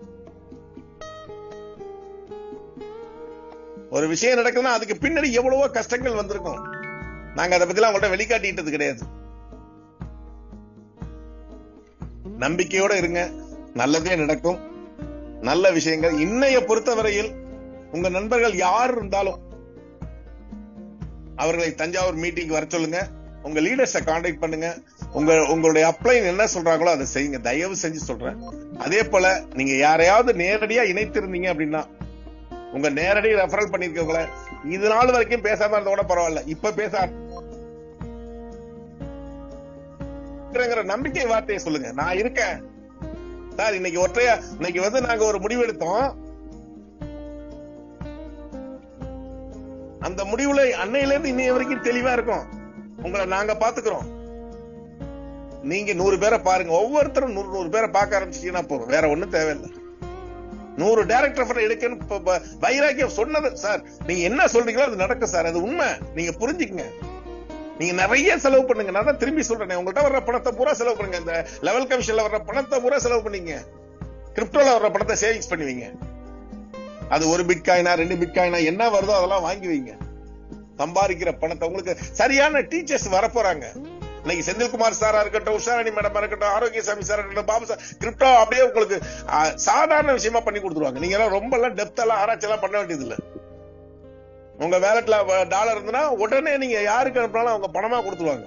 ஒரு விஷயம் நடக்குதுன்னா அதுக்கு பின்னாடி எவ்வளவோ கஷ்டங்கள் வந்திருக்கும். நாங்க அதை பத்தி உங்கள்ட்ட வெளிக்காட்டிட்டது கிடையாது. நம்பிக்கையோட இருங்க, நல்லதே நடக்கும். நல்ல விஷயங்கள் இன்னைய பொறுத்தவரையில் உங்க நண்பர்கள் யார் இருந்தாலும் அவர்களை தஞ்சாவூர் மீட்டிங் வர சொல்லுங்க. உங்க லீடர்ஸை கான்டாக்ட் பண்ணுங்க. உங்களுடைய அப்ளைன் என்ன சொல்றாங்களோ அதை செய்யுங்க, தயவு செஞ்சு சொல்றேன். அதே போல நீங்க யாரையாவது நேரடியா இணைத்திருந்தீங்க அப்படின்னா, உங்க நேரடி ரெஃபரல் பண்ணிருக்கவங்கள இது நாள் வரைக்கும் பேசாம இருந்தோட பரவாயில்ல, இப்ப பேச நம்பிக்கை வார்த்தையை சொல்லுங்க. நான் இருக்கேன் சார். இன்னைக்கு வந்து நாங்க ஒரு முடிவு எடுத்தோம். அந்த முடிவுல அன்னையில இருந்து இன்னைய வரைக்கும் தெளிவா இருக்கும். உங்களை நாங்க பாத்துக்கிறோம். நீங்க 100 பேரை பாருங்க. ஒவ்வொருத்தரும் 100 பேரை பார்க்க ஆரம்பிச்சீங்கன்னா போதும், வேற ஒண்ணும் தேவையில்லை. 100 டைரக்டர் எடுக்கணும் வைராக்கியம் சொன்னது சார். நீங்க என்ன சொல்றீங்களோ அது நடக்கும் சார், அது உண்மை. நீங்க புரிஞ்சுக்கங்க. நீங்க நிறைய செலவு பண்ணுங்க. நான் தான் திரும்பி சொல்றேன், உங்கள்கிட்ட வர்ற பணத்தை பூரா செலவு பண்ணுங்க. இந்த லெவல் கமிஷன்ல வர்ற பணத்தை பூரா செலவு பண்ணீங்க. கிரிப்டோல வர்ற பணத்தை சேவிங்ஸ் பண்ணுவீங்க. அது 1 பிட்காயினா 2 பிட்காயினா என்ன வருதோ அதெல்லாம் வாங்கி வைங்க. சம்பாதிக்கிற பணத்தை உங்களுக்கு சரியான டீச்சர்ஸ் வரப்போறாங்க. இன்னைக்கு செந்தில்குமார் சாரா இருக்கட்டும், உஷாராணி மேடமா இருக்கட்டும், ஆரோக்கியசாமி சாரா இருக்கட்டும், பாபு சார், கிரிப்டோ அப்படியே உங்களுக்கு சாதாரண விஷயமா பண்ணி கொடுத்துருவாங்க. நீங்க எல்லாம் ரொம்ப எல்லாம் டெப்த் எல்லாம் ஆராய்ச்சி எல்லாம் பண்ண வேண்டியது இல்ல. உங்க வேலட்ல டாலர் இருந்ததுன்னா உடனே நீங்க யாருக்கு அனுப்பினாலும் அவங்க பணமா கொடுத்துருவாங்க.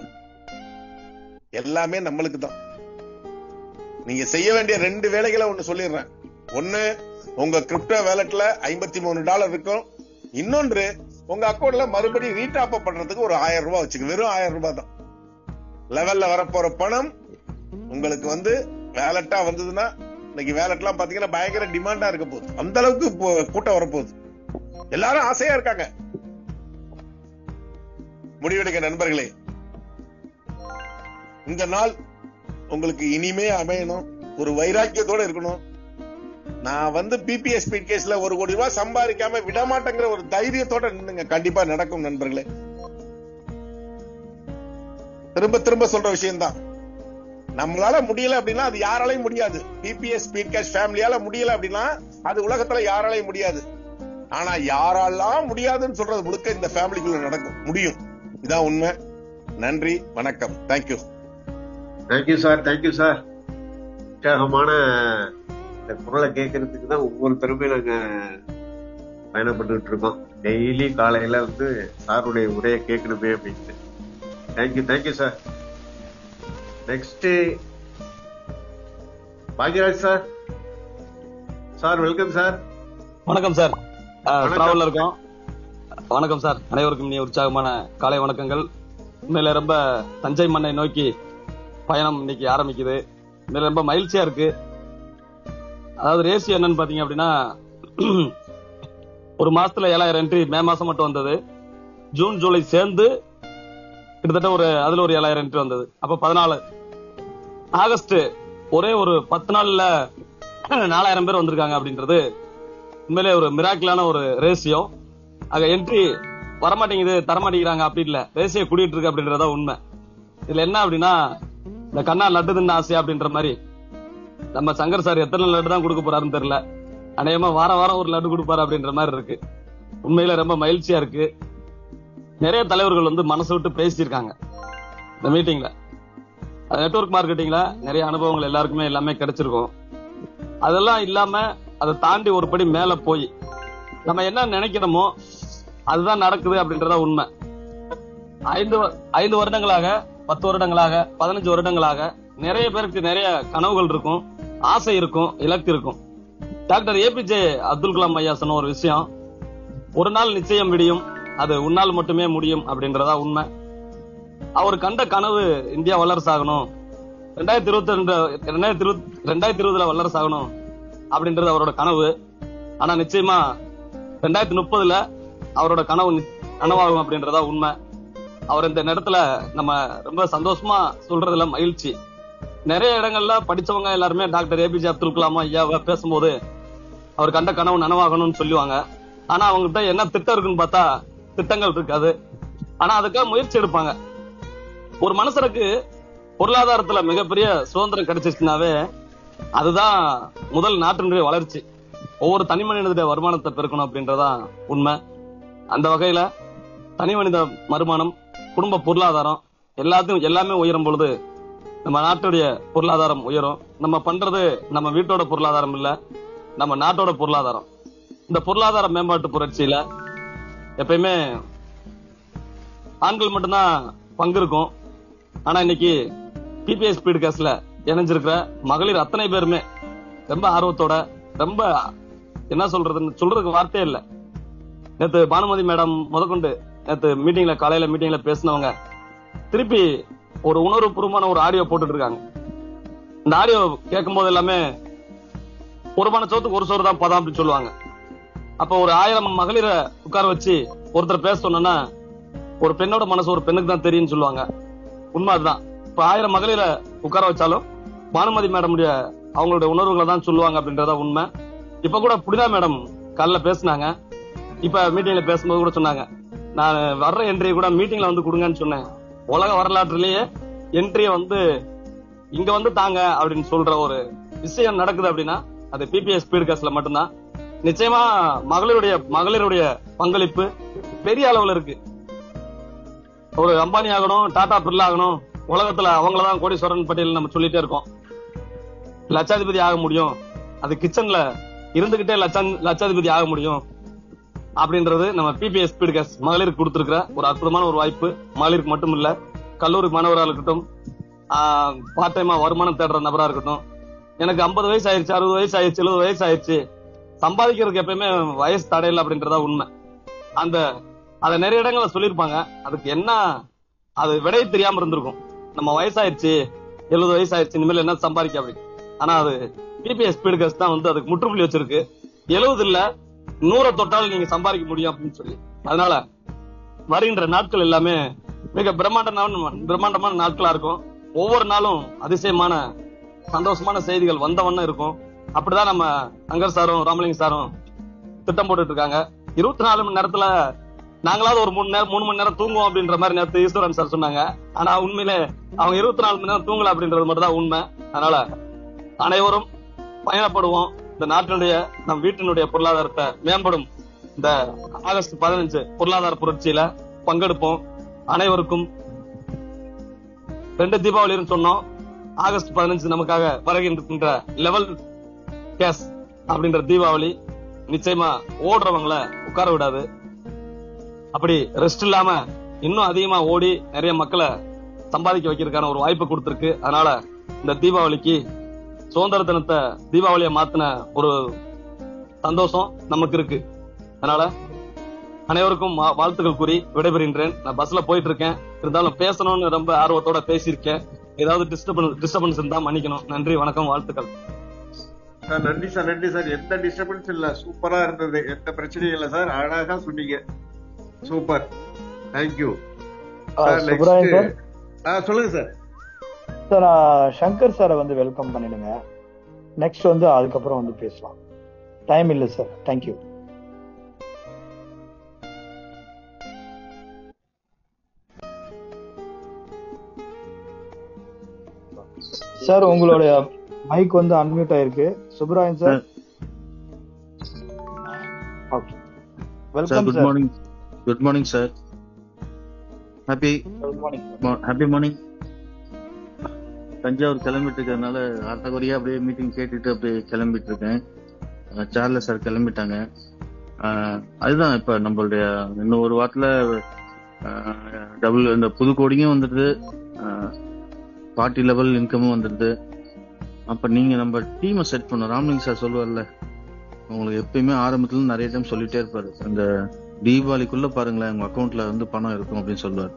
எல்லாமே நம்மளுக்கு தான். நீங்க செய்ய வேண்டிய 2 வேலைகளை ஒண்ணு சொல்லிடுறேன். ஒண்ணு, உங்க கிரிப்டோ வேலட்ல $53 இருக்கும். இன்னொன்று, உங்க அக்கௌண்ட்ல மறுபடியும் ரீடாப் பண்றதுக்கு ஒரு $1000 வச்சுக்க. வெறும் $1000 தான். லெவல்ல வரப்போற பணம் உங்களுக்கு வேலட்டா வந்ததுன்னா, இன்னைக்கு வேலட்லாம் பாத்தீங்கன்னா பயங்கர டிமாண்டா இருக்க போகுது. அந்த அளவுக்கு கூட்டம் வரப்போகுது. எல்லாரும் ஆசையா இருக்காங்க. முடிவெடுக்க நண்பர்களே. இந்த நாள் உங்களுக்கு இனிமே அமையணும். ஒரு வைராக்கியத்தோட இருக்கணும். நான் பிபிஎஸ் ஸ்பீட் கேஸ்ல $1 கோடி சம்பாதிக்காம விடமாட்டேங்கிற ஒரு தைரியத்தோட நின்னுங்க. கண்டிப்பா நடக்கும் நண்பர்களே. திரும்ப திரும்ப சொல்ற விஷயம் தான். நம்மளால முடியல அப்படின்னா அது யாராலையும் முடியாது. பிபிஎஸ் ஸ்பீட் கேஸ் ஃபேமிலியால முடியல அப்படின்னா அது உலகத்துல யாராலையும் முடியாது. ஆனா யாரெல்லாம் முடியாதுன்னு சொல்றது முழுக்க இந்த ஃபேமிலிக்குள்ள நடக்கும், முடியும். இதான் உண்மை. நன்றி, வணக்கம். Thank you. Thank you sir. Thank you sir. உற்சாகமான இந்த குரலை கேட்கறதுக்கு தான் ஒவ்வொருத்தருமே நாங்க பயணப்பட்டு இருக்கோம். டெய்லி காலையில சாருடைய உரையை கேட்கணுமே அப்படின்ட்டு. Thank you. Thank you sir. Next Bhagyaraj sir. Sir welcome sir. வணக்கம் சார். டிராவல்ல இருக்கோம். வணக்கம் சார். அனைவருக்கும் இனிய உற்சாகமான காலை வணக்கங்கள். உண்மையில ரொம்ப தஞ்சை மண்ணை நோக்கி பயணம் இன்னைக்கு ஆரம்பிக்குது. உண்மையில ரொம்ப மகிழ்ச்சியா இருக்கு. அதாவது ரேஷியோ என்னன்னு பாத்தீங்க அப்படின்னா, ஒரு மாசத்துல 7000 என்ட்ரி மே மாசம் மட்டும் வந்தது. ஜூன் ஜூலை சேர்ந்து கிட்டத்தட்ட அதுல ஒரு 7000 என்ட்ரி வந்தது. அப்ப 14 ஆகஸ்ட் ஒரே ஒரு 10 நாள்ல 4000 பேர் வந்திருக்காங்க அப்படின்றது உண்மையிலே ஒரு மிராக்கிளான ஒரு ரேஷியோ. அங்க என்ட்ரி வரமாட்டேங்குது, தரமாட்டேங்கிறாங்க அப்படி இல்ல, ரேஷியோ கூடிட்டு இருக்கு அப்படின்றதா உண்மை. இதுல என்ன அப்படின்னா, இந்த கண்ணா லட்டு தின்ன ஆசையா அப்படின்ற மாதிரி நம்ம சங்கர் சார் எத்தனை லட்டு தான் கொடுக்க போறாருன்னு தெரியல. அநேகமா வாரம் ஒரு லட்டு கொடுப்பாரு அப்படின்ற மாதிரி இருக்கு. உண்மையில ரொம்ப மகிழ்ச்சியா இருக்கு. நிறைய தலைவர்கள் மனசு விட்டு பேசியிருக்காங்க இந்த மீட்டிங்ல. நெட்வொர்க் மார்க்கெட்டிங்ல நிறைய அனுபவங்கள் எல்லாருக்குமே எல்லாமே கிடைச்சிருக்கும். அதெல்லாம் இல்லாம அதை தாண்டி ஒரு படி மேல போய் நம்ம என்ன நினைக்கிறோமோ அதுதான் நடக்குது அப்படின்றத உண்மை. 5 வருடங்களாக, 10 வருடங்களாக, 15 வருடங்களாக நிறைய பேருக்கு நிறைய கனவுகள் இருக்கும், ஆசை இருக்கும், இலக்கு இருக்கும். டாக்டர் ஏபிஜே அப்துல் கலாம் ஐயா சொன்ன ஒரு விஷயம், ஒரு நாள் நிச்சயம் விடியும், அது உன்னால் மட்டுமே முடியும் அப்படின்றதா உண்மை. அவர் கண்ட கனவு இந்தியா வல்லரசு ஆகணும், 2020 வல்லரசு ஆகணும் அப்படின்றது அவரோட கனவு. ஆனா நிச்சயமா 2030 அவரோட கனவு கனவாகும் அப்படின்றதா உண்மை. அவர் இந்த நேரத்துல நம்ம ரொம்ப சந்தோஷமா சொல்றதுல மகிழ்ச்சி. நிறைய இடங்கள்ல படிச்சவங்க எல்லாருமே டாக்டர் ஏபிஜே அப்துல் கலாம் ஐயாவை பேசும்போது அவர் கண்ட கனவு நனவாகணும்னு சொல்லுவாங்க. ஆனா அவங்ககிட்ட என்ன திட்டம் இருக்குன்னு பார்த்தா திட்டங்கள் இருக்காது. ஆனா அதுக்காக முயற்சி எடுப்பாங்க. ஒரு மனுஷனுக்கு பொருளாதாரத்துல மிகப்பெரிய சுதந்திரம் கிடைச்சிச்சுனாவே அதுதான் முதல் நாட்டினுடைய வளர்ச்சி. ஒவ்வொரு தனி மனிதனுடைய வருமானத்தை பெருக்கணும் அப்படின்றதான் உண்மை. அந்த வகையில தனி மனித வருமானம், குடும்ப பொருளாதாரம் எல்லாமே உயரும் பொழுது நம்ம நாட்டுடைய பொருளாதாரம் உயரும். நம்ம பண்றது நம்ம வீட்டோட பொருளாதாரம் இல்ல, நம்ம நாட்டோட பொருளாதாரம். இந்த பொருளாதார மேம்பாட்டு புரட்சியில எப்பயுமே ஆண்கள் மட்டும்தான் பங்கு இருக்கும். ஆனா இன்னைக்கு பிபிஎஸ் ஸ்பீட் கேஸ்ல இணைஞ்சிருக்கிற மகளிர் அத்தனை பேருமே ரொம்ப ஆர்வத்தோட, ரொம்ப என்ன சொல்றதுக்கு வார்த்தையே இல்ல. நேத்து பானுமதி மேடம் முதற்கொண்டு நேத்து காலையில மீட்டிங்ல பேசினவங்க திருப்பி ஒரு உணர்வுபூர்வமான ஒரு ஆடியோ போட்டுட்டு இருக்காங்க. இந்த ஆடியோ கேட்கும் போது எல்லாமே ஒரு மன சோத்துக்கு ஒரு சோறு தான் பதம் அப்படின்னு சொல்லுவாங்க. அப்ப ஒரு 1000 மகளிரை உட்கார வச்சு ஒருத்தர் பேச சொன்னா ஒரு பெண்ணோட மனசு ஒரு பெண்ணுக்கு தான் தெரியும் சொல்லுவாங்க. உண்மை அதுதான். இப்ப 1000 மகளிரை உட்கார வச்சாலும் பானுமதி மேடம் அவங்களுடைய உணர்வுகளை தான் சொல்லுவாங்க அப்படின்றதா உண்மை. இப்ப கூட புனிதா மேடம் காலைல பேசினாங்க. இப்ப மீட்டிங்ல பேசும்போது கூட சொன்னாங்க, நான் வர்ற என்ட்ரியை கூட மீட்டிங்ல கொடுங்கன்னு சொன்னேன். உலக வரலாற்றிலேயே என்ட்ரிய இங்க தாங்க அப்படின்னு சொல்ற ஒரு விஷயம் நடக்குது அப்படின்னா அது பிபிஎஸ் ஸ்பீட் கேஸ்ல மட்டும்தான். நிச்சயமா மகளிருடைய பங்களிப்பு பெரிய அளவுல இருக்கு. ஒரு அம்பானி ஆகணும், டாடா பிர்லா ஆகணும், உலகத்துல அவங்களதான் கோடீஸ்வரன் பட்டியல் நம்ம சொல்லிட்டே இருக்கோம். லட்சாதிபதி ஆக முடியும், அது கிச்சன்ல இருந்துகிட்டே லட்சாதிபதி ஆக முடியும் அப்படின்றது நம்ம பிபிஎஸ் ஸ்பீடு கேஸ் மகளிருக்கு கொடுத்திருக்கிற ஒரு அற்புதமான ஒரு வாய்ப்பு. மகளிருக்கு மட்டும் இல்ல, கல்லூரி மாணவராக இருக்கட்டும், பார்ட் டைமா வருமானம் தேடுற நபரா இருக்கட்டும். எனக்கு 50 வயசு ஆயிடுச்சு, 60 வயசு ஆயிடுச்சு, 70 வயசு ஆயிடுச்சு, சம்பாதிக்கிறதுக்கு எப்பயுமே வயசு தடையில்லை அப்படின்றதா உண்மை. அதை நிறைய இடங்கள்ல சொல்லியிருப்பாங்க. அதுக்கு என்ன அது விடை தெரியாம இருந்திருக்கும். நம்ம வயசாயிருச்சு, 70 வயசு ஆயிடுச்சு, இனிமேல் என்ன சம்பாதிக்க அப்படி. ஆனா அது பிபிஎஸ் ஸ்பீடு கேஸ் தான் வந்து அதுக்கு முற்றுப்புள்ளி வச்சிருக்கு. 70 இல்ல 100 தொட்டாலும் நீங்க சம்பாதிக்க முடியும் அப்படின்னு சொல்லி. அதனால வருகின்ற நாட்கள் எல்லாமே மிக பிரம்மாண்டமான நாட்களா இருக்கும். ஒவ்வொரு நாளும் அதிசயமான சந்தோஷமான செய்திகள் வந்த வண்ணம் இருக்கும். அப்படிதான் நம்ம சங்கர் சாரும் ராமலிங்க சாரும் திட்டம் போட்டுட்டு இருக்காங்க. 24 மணி நேரத்துல நாங்களாவது ஒரு 3 மணி நேரம் தூங்குவோம் அப்படின்ற மாதிரி நேரத்து ஈஸ்வரன் சார் சொன்னாங்க. ஆனா உண்மையிலே அவங்க 24 மணி நேரம் தூங்கல அப்படின்றது மட்டும் தான் உண்மை. அதனால அனைவரும் பயணப்படுவோம். இந்த நாட்டினுடைய நம் வீட்டினுடைய பொருளாதாரத்தை மேம்படும் இந்த ஆகஸ்ட் 15 பொருளாதார புரட்சியில பங்கெடுப்போம். அனைவருக்கும் 2 தீபாவளின்னு சொன்னோம். ஆகஸ்ட் 15 நமக்காக வருகின்ற லெவல் கேஸ் அப்படின்ற தீபாவளி நிச்சயமா ஓடுறவங்களை உட்கார விடாது. அப்படி ரெஸ்ட் இல்லாம இன்னும் அதிகமா ஓடி நிறைய மக்களை சம்பாதிக்க வைக்கிறதுக்கான ஒரு வாய்ப்பு கொடுத்திருக்கு. அதனால இந்த தீபாவளிக்கு சுதந்திர தினத்தை தீபாவளியை மாத்தின ஒரு சந்தோஷம் நமக்கு இருக்கு. அதனால அனைவருக்கும் வாழ்த்துக்கள் கூறி விடைபெறுகின்றேன். நான் பஸ்ல போயிட்டு இருக்கேன், இருந்தாலும் பேசணும்னு ரொம்ப ஆர்வத்தோட பேசியிருக்கேன். ஏதாவது டிஸ்டர்பன்ஸ் இருந்தா மன்னிக்கணும். நன்றி, வணக்கம், வாழ்த்துக்கள். நன்றி சார், நன்றி சார். எந்த டிஸ்டர்பன்ஸ் இல்ல, சூப்பரா இருந்தது, எந்த பிரச்சனையும் இல்ல சார். அழகா சொன்னீங்க, சூப்பர், தேங்க்யூ. சொல்லுங்க சார். சார் சங்கர் சாரை வந்து வெல்கம் பண்ணிடுங்க. நெக்ஸ்ட் வந்து அதுக்கப்புறம் வந்து பேசலாம். டைம் இல்லை சார். தேங்க்யூ. சார் உங்களுடைய மைக் வந்து அன்மியூட் ஆயிருக்கு. Subrayan sir. Okay, welcome. Good morning. Good morning sir. Happy morning. Thanjavur கிளம்பிட்டு இருக்கிறதுனால ஆட்டகுறையா அப்படியே மீட்டிங் கேட்டுட்டு அப்படியே கிளம்பிட்டு இருக்கேன். சார்ல சார் கிளம்பிட்டாங்க. அதுதான் இப்ப நம்மளுடைய இன்னும் ஒரு வாரத்துல டபுள் இந்த புது கோடிங்கும் வந்துடுது, பார்ட்டி லெவல் இன்கமும் வந்துடுது. அப்ப நீங்க நம்ம டீமை செட் பண்ணோம். ராமலிங்க சார் சொல்லுவார்ல, உங்களுக்கு எப்பயுமே ஆரம்பத்துல நிறைய டைம் சொல்லிட்டே இருப்பாரு, இந்த தீபாவளிக்குள்ள பாருங்களேன் உங்க அக்கௌண்ட்ல வந்து பணம் இருக்கும் அப்படின்னு சொல்லுவார்.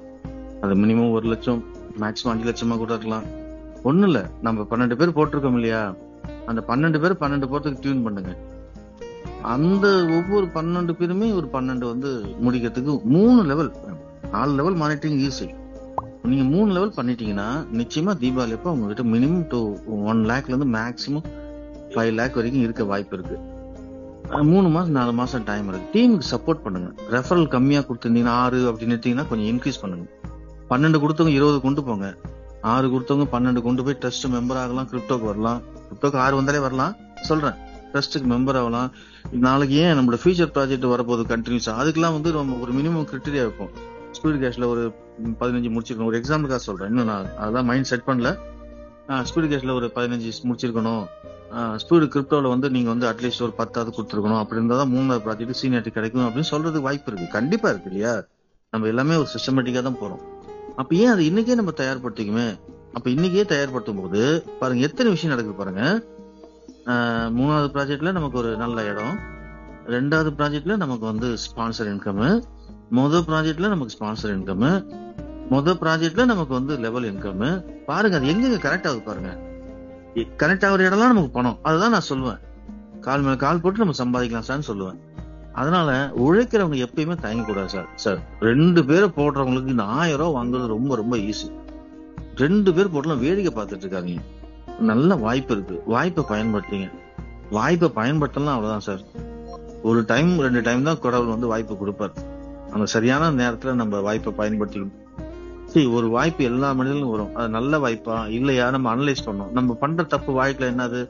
அது மினிமம் 1 லட்சம், மேக்சிமம் 5 லட்சமா கூட இருக்கலாம். ஒண்ணு இல்ல, நம்ம 12 பேர் போட்டிருக்கோம் இல்லையா, அந்த 12 பேர் 12 போறதுக்கு டியூன் பண்ணுங்க. அந்த ஒவ்வொரு 12 பேருமே ஒரு 12 வந்து முடிக்கிறதுக்கு 3 லெவல் 4 லெவல் மானிட்டரிங் ஈஸி. நீங்க 3 லெவல் பண்ணிட்டீங்கன்னா நிச்சயமா தீபாவளி அப்ப உங்ககிட்ட மினிமம் 1 லேக்ல இருந்து மேக்சிமம் 5 லேக் வரைக்கும் இருக்க வாய்ப்பு இருக்கு. 3 மாசம் 4 மாசம் டைம் இருக்கு. டீமுக்கு சப்போர்ட் பண்ணுங்க. ரெஃபரல் கம்மியா கொடுத்துருந்தீங்கன்னா 6 அப்படின்னு கொஞ்சம் இன்க்ரீஸ் பண்ணுங்க. 12 கொடுத்தவங்க 20 கொண்டு போங்க. 6 கொடுத்தவங்க 12 கொண்டு போய் ட்ரஸ்ட் மெம்பர் ஆகலாம். கிரிப்டோக்கு வரலாம். கிரிப்டோக்கு 6 வந்தாலே வரலாம் சொல்றேன். ட்ரஸ்ட்டுக்கு மெம்பர் ஆகலாம். நாளைக்கு ஏன் நம்மளோட ஃபியூச்சர் ப்ராஜெக்ட் வரப்போகுது கண்டினியூஸா, அதுக்கெல்லாம் வந்து ஒரு மினிமம் கிரிட்டீரியா இருக்கும். ஸ்பீடு கேஷ்ல ஒரு 15 முடிச்சிருக்கணும். ஒரு எக்ஸாம்பிளுக்காக சொல்றேன், இன்னும் நான் அதான் மைண்ட் செட் பண்ணல. ஸ்பீடு கேஷ்ல ஒரு 15 முடிச்சிருக்கணும். ஸ்பீடு கிரிப்டோல வந்து நீங்க வந்து அட்லீஸ்ட் ஒரு 10 கொடுத்துருக்கணும். அப்படி இருந்தா தான் 3வது ப்ராஜெக்ட் சீனியாரிட்டி கிடைக்கும் அப்படின்னு சொல்றதுக்கு வாய்ப்பு இருக்கு. கண்டிப்பா இருக்கு இல்லையா? நம்ம எல்லாமே ஒரு சிஸ்டமேட்டிக்கா தான் போறோம். அப்ப ஏன் அது இன்னைக்கே நம்ம தயார்படுத்திக்குமே? அப்ப இன்னைக்கே தயார்படுத்தும் போது பாருங்க எத்தனை விஷயம் நடக்குது பாருங்க. 3வது ப்ராஜெக்ட்ல நமக்கு ஒரு நல்ல இடம், 2வது ப்ராஜெக்ட்ல நமக்கு வந்து ஸ்பான்சர் இன்கம், மொதல் ப்ராஜெக்ட்ல நமக்கு ஸ்பான்சர் இன்கம், மொதல் ப்ராஜெக்ட்ல நமக்கு வந்து லெவல் இன்கம். பாருங்க அது எங்க கனெக்ட் ஆகுது பாருங்க. கனெக்ட் ஆகுற இடம்லாம் நமக்கு பணம். அதுதான் நான் சொல்லுவேன், கால் மேல கால் போட்டு நம்ம சம்பாதிக்கலாம் சார்னு சொல்லுவேன். அதனால உழைக்கிறவங்க எப்பயுமே தயங்க கூடாது சார். சார் 2 பேரை போடுறவங்களுக்கு இந்த 1000 ரூபாய் வாங்குறது ரொம்ப ரொம்ப ஈஸி. 2 பேர் போட்டலாம் வேடிக்கை பார்த்துட்டு இருக்காங்க. நல்ல வாய்ப்பு இருக்கு, வாய்ப்பை பயன்படுத்திங்க. வாய்ப்பை பயன்படுத்தலாம், அவ்வளவுதான் சார். ஒரு டைம் 2 டைம் தான் கடவுள் வந்து வாய்ப்பு கொடுப்பார். அந்த சரியான நேரத்துல நம்ம வாய்ப்பை பயன்படுத்திக்கணும். சரி, ஒரு வாய்ப்பு எல்லா மனிதர்களும் வரும். அது நல்ல வாய்ப்பா இல்லையா நம்ம அனலைஸ் பண்ணணும். நம்ம பண்ற தப்பு வாழ்க்கையில என்னது,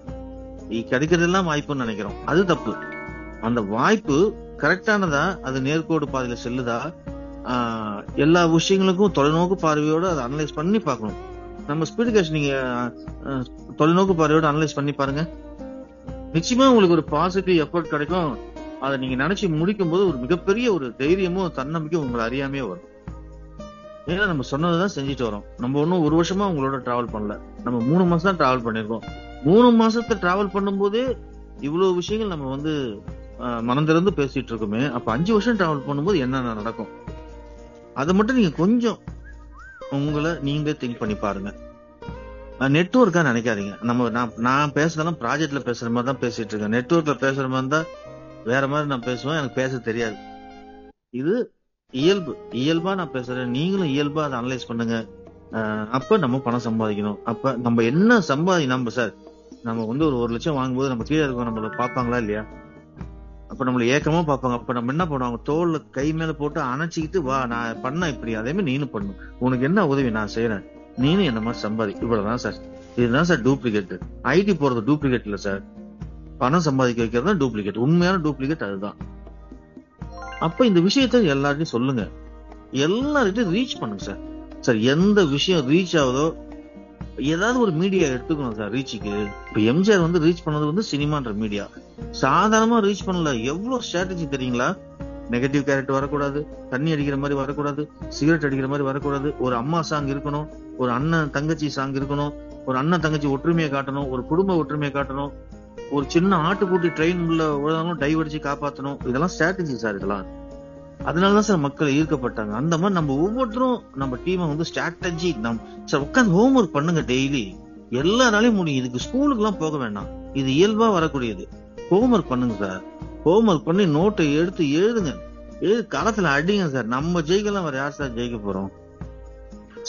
கிடைக்கிறதெல்லாம் வாய்ப்புன்னு நினைக்கிறோம், அது தப்பு. அந்த வாய்ப்பு கரெக்டானதா, அது நேர்கோடு பாதையில செல்லுதா, எல்லா விஷயங்களுக்கும் தொலைநோக்கு பார்வையோட அதை அனலைஸ் பண்ணி பார்க்கணும். நம்ம ஸ்பீடு கேஷ் நீங்க தொலைநோக்கு பார்வையோட அனலைஸ் பண்ணி பாருங்க, நிச்சயமா உங்களுக்கு ஒரு பாசிட்டிவ் எஃபர்ட் கிடைக்கும். அதை நீங்க நினைச்சு முடிக்கும் போது ஒரு மிகப்பெரிய ஒரு தைரியமும் தன்னம்பிக்கையும் உங்களை அறியாமே வரும். ஏன்னா நம்ம சொன்னதுதான் செஞ்சுட்டு வரோம். நம்ம ஒன்னும் ஒரு வருஷமா உங்களோட டிராவல் பண்ணல, நம்ம 3 மாசம் தான் டிராவல் பண்ணிருக்கோம். 3 மாசத்தை டிராவல் பண்ணும்போதே இவ்வளவு விஷயங்கள் நம்ம வந்து மனந்திறந்து பேசிட்டு இருக்கோமே, அப்ப 5 வருஷம் டிராவல் பண்ணும்போது என்னென்ன நடக்கும் அதை மட்டும் நீங்க கொஞ்சம் உங்களை நீங்களே திங்க் பண்ணி பாருங்க. நெட்வொர்க்கா நினைக்காதீங்க. நான் பேசுறதெல்லாம் ப்ராஜெக்ட்ல பேசுற மாதிரி தான் பேசிட்டு இருக்கேன். நெட்வொர்க்ல பேசுற மாதிரி தான் வேற மாதிரி நான் பேசுவேன், எனக்கு பேச தெரியாது. இது இயல்பா நான் பேசுறேன், நீங்களும் இயல்பா அதை அனலைஸ் பண்ணுங்க. அப்ப நம்ம பணம் சம்பாதிக்கணும். அப்ப நம்ம என்ன நம்ம சார் நம்ம வந்து ஒரு 1 லட்சம் வாங்கும்போது நம்ம கீழே இருக்கோம், நம்மள பாப்பாங்களா இல்லையா? அப்ப நம்மள ஏக்கமா பார்ப்பாங்க. அப்ப நம்ம என்ன பண்ணுவாங்க, தோல்ல கை மேல போட்டு அணைச்சிக்கிட்டு, வா நான் பண்ண இப்படி, அதே மாதிரி நீனும் பண்ணு, உனக்கு என்ன உதவி நான் செய்யறேன், நீனும் என்ன மாதிரி சம்பாதி. இவ்வளவுதான் சார். இதுதான் சார் டூப்ளிகேட். ஐடி போறது டூப்ளிகேட் இல்ல சார், பணம் சம்பாதிக்க வைக்கிறது தான் டூப்ளிகேட். உண்மையான டூப்ளிகேட் அதுதான். அப்ப இந்த விஷயத்த எல்லார்ட்டையும் சொல்லுங்க, எல்லார்ட்டையும் ரீச் பண்ணுங்க சார். சார் எந்த விஷயம் ரீச் ஆகுதோ ஏதாவது ஒரு மீடியா எடுத்துக்கணும் சார் ரீச்சுக்கு. இப்ப எம்ஜிஆர் வந்து ரீச் பண்ணது வந்து சினிமான்ற மீடியா, சாதாரணமா ரீச் பண்ணல. எவ்வளவு ஸ்ட்ராட்டஜி தெரியுங்களா? நெகட்டிவ் கேரக்டர் வரக்கூடாது, தண்ணி அடிக்கிற மாதிரி வரக்கூடாது, சிகரெட் அடிக்கிற மாதிரி வரக்கூடாது, ஒரு அம்மா சாங் இருக்கணும், ஒரு அண்ணன் தங்கச்சி சாங் இருக்கணும், ஒரு அண்ணன் தங்கச்சி ஒற்றுமையை காட்டணும், ஒரு குடும்ப ஒற்றுமையை காட்டணும், ஒரு சின்ன ஆட்டுக்குட்டி ட்ரெயின் உள்ள உலகம் டைவ் அடிச்சு காப்பாற்றணும். இதெல்லாம் ஸ்ட்ராட்டஜி சார். இதெல்லாம் அதனாலதான் சார் மக்கள் ஈர்க்கப்பட்டாங்க. அந்த மாதிரி நம்ம ஒவ்வொருத்தரும் நம்ம டீமை வந்து ஸ்ட்ராட்டஜி சார் உட்காந்து ஹோம்ஒர்க் பண்ணுங்க டெய்லி. எல்லாராலையும் முடியும். இதுக்கு ஸ்கூலுக்கு எல்லாம் போக வேண்டாம், இது இயல்பா வரக்கூடியது. ஹோம்ஒர்க் பண்ணுங்க சார். ஹோம்ஒர்க் பண்ணி நோட்டை எடுத்து எழுதுங்க, களத்துல அடிங்க சார். நம்ம ஜெயிக்கலாம், வேற யார் சார் ஜெயிக்க போறோம்?